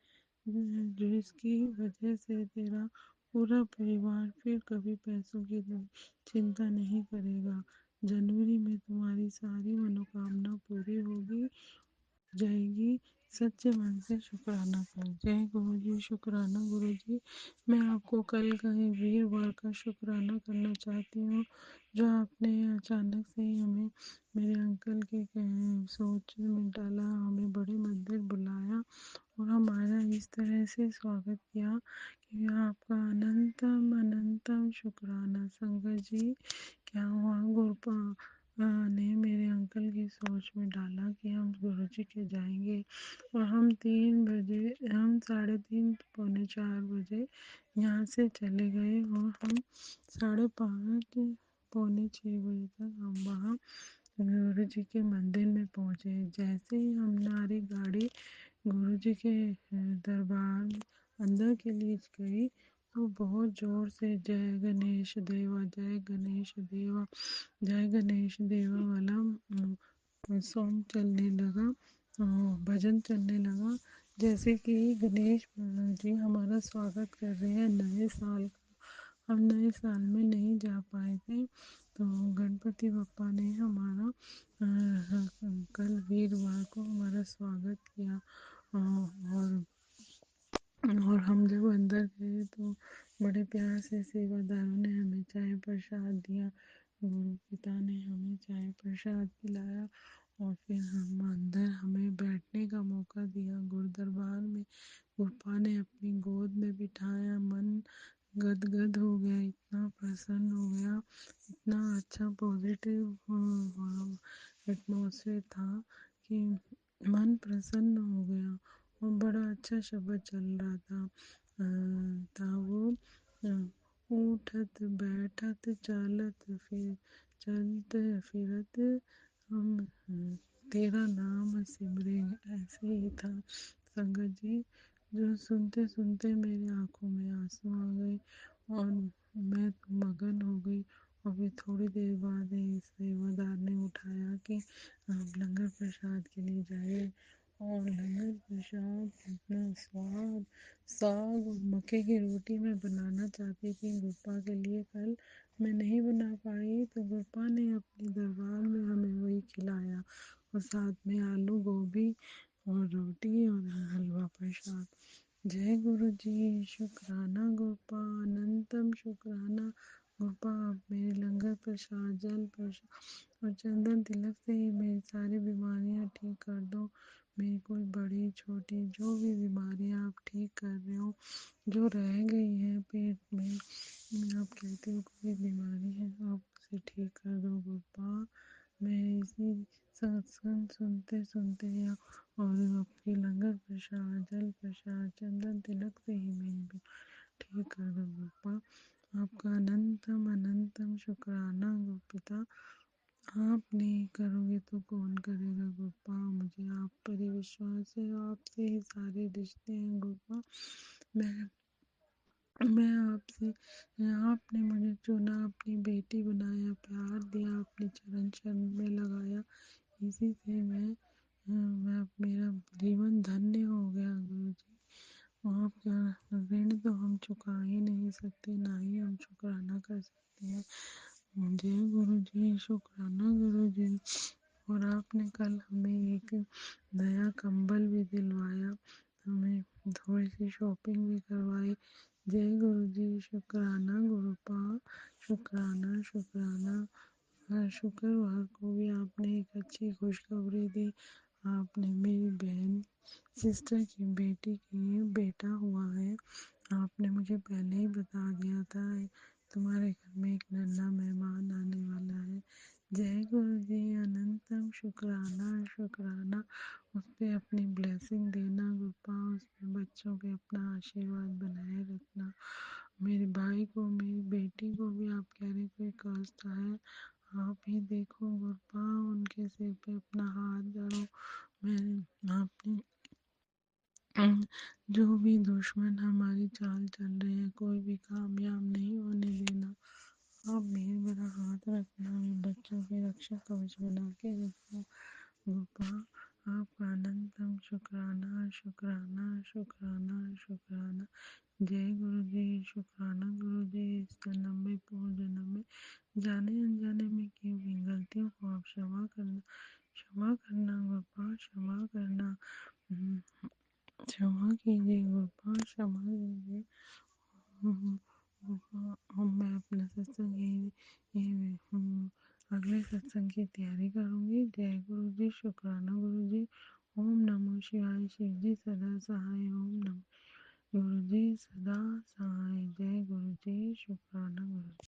जिसकी वजह से तेरा पूरा परिवार फिर कभी पैसों की चिंता नहीं करेगा। जनवरी में तुम्हारी सारी मनोकामना पूरी होगी जाएगी। सच्चे मन से शुक्राना कर। जय गुरु जी। शुक्राना गुरु जी। मैं आपको कल का ही वीरवार का शुक्राना करना चाहती हूँ जो आपने अचानक से ही हमें मेरे अंकल के सोच में डाला, हमें बड़े मंदिर बुलाया और हमारा इस तरह से स्वागत किया कि आपका अनंतम अनंतम शुक्राना। संगत जी, क्या हुआ गुरुपा ने मेरे अंकल की सोच में डाला कि हम गुरु जी के जाएंगे और हम 3:30 पौने 4 बजे यहाँ से चले गए और हम 5:30 पौने 6 बजे तक हम वहाँ गुरु जी के मंदिर में पहुँचे। जैसे ही हमारी गाड़ी गुरु जी के दरबार अंदर के लिए गई तो बहुत ज़ोर से जय गणेश देवा जय गणेश देवा जय गणेश देवा वाला सॉन्ग चलने लगा, भजन चलने लगा। जैसे कि गणेश जी हमारा स्वागत कर रहे हैं नए साल का। हम नए साल में नहीं जा पाए थे तो गणपति बप्पा ने हमारा कल वीरवार को हमारा स्वागत किया। और हम जब अंदर गए तो बड़े प्यार से सेवादारों ने हमें चाय प्रसाद दिया। गुरु पिता ने हमें चाय प्रसाद पिलाया और फिर हम अंदर हमें बैठने का मौका दिया। गुरु दरबार में गुरुपा ने अपनी गोद में बिठाया। मन गदगद हो गया, इतना प्रसन्न हो गया, इतना अच्छा पॉजिटिव एटमॉस्फेयर था कि मन प्रसन्न हो गया और बड़ा अच्छा शब्द चल रहा था वो उठत बैठत चलत फिर चलत फिरत हम तेरा नाम सिमरे, ऐसे ही था संगत जी। जो सुनते सुनते मेरी आंखों में आंसू आ गए और मैं तो मगन हो गई। और फिर थोड़ी देर बाद ही सेवादार ने उठाया कि आप लंगर प्रसाद के लिए जाइए। और लंगर प्रसाद इतना स्वाद, साग और मक्के की रोटी मैं बनाना चाहती थी गुप्पा के लिए, कल मैं नहीं बना पाई तो गुप्पा ने अपने दरबार में हमें वही खिलाया और साथ में आलू गोभी और रोटी और हलवा प्रसाद। जय गुरु जी, शुक्राना गोपा, अनंतम शुक्राना गोपा, आप मेरे लंगर प्रसाद, जल प्रसाद और चंदन तिलक से ही मेरी सारी बीमारियां ठीक कर दो। मेरी कोई बड़ी छोटी जो भी बीमारियां आप ठीक कर रहे हो, जो रह गई है पेट में, आप कहते हो कोई बीमारी है, आप उसे ठीक कर दो गोपा। मैं इसी सत्संग सुनते सुनते या और आपके लंगर प्रसाद, जल प्रसाद, चंदन तिलक से ही मेरी भी ठीक कर दो गोपा। आपका अनंतम अनंतम शुक्राना गोपिता। आप नहीं करोगे तो कौन करेगा गोपा। मुझे आप पर ही विश्वास है, आपसे ही सारे रिश्ते हैं गोपा। मैं आपसे, आपने मुझे चुना, अपनी बेटी बनाया, प्यार दिया, अपने चरण चरण में लगाया, इसी से मैं मेरा जीवन धन्य हो गया गुरु जी। आपका ऋण तो हम चुका ही नहीं सकते, ना ही हम शुक्राना कर सकते हैं। जय गुरु जी, शुक्राना गुरु जी। और आपने कल हमें एक नया कंबल भी दिलवाया, हमें थोड़ी सी शॉपिंग भी करवाई। जय गुरु जी, शुक्राना गुरुपा, शुक्राना शुक्राना। हर शुक्रवार को भी आपने एक अच्छी खुशखबरी दी। आपने मेरी बहन सिस्टर की बेटी की बेटा हुआ है, आपने मुझे पहले ही बता दिया था तुम्हारे घर में एक नन्हा मेहमान आने वाला है। जय गुरु जी, अनंतम शुक्राना शुक्राना। उस पर अपनी ब्लेसिंग देना गोपा, उसमें बच्चों पे अपना आशीर्वाद बनाए रखना। मेरे भाई को, मेरी बेटी को भी आप कह रहे कोई कष्ट है, आप ही देखो गोपा, उनके सिर पे अपना हाथ डालो। मैं आपने जो भी दुश्मन हमारी चाल चल रहे हैं, कोई भी कामयाब नहीं होने देना। आप मेरा हाथ रखना, मेरे बच्चों की रक्षा कवच बना के रखना गोपा। आपका अनंतम शुक्राना शुक्राना शुक्राना शुक्राना। जय गुरु जी, शुक्राना गुरु जी। इस जन्म में पूर्व जन्म में जाने अनजाने में की हुई गलतियों को आप क्षमा करना, क्षमा करना गोपा, क्षमा करना। क्षमा कीजिए गोपा, क्षमा कीजिए गोपा। मैं अपना सत्संग अगले सत्संग की तैयारी करूँगी। जय गुरु जी, शुक्राना गुरु जी। ओम नमो शिवाय। शिव जी सदा सहाय। ओम नमो गुरु जी सदा सहाय। जय गुरु जी, शुक्राना गुरु जी।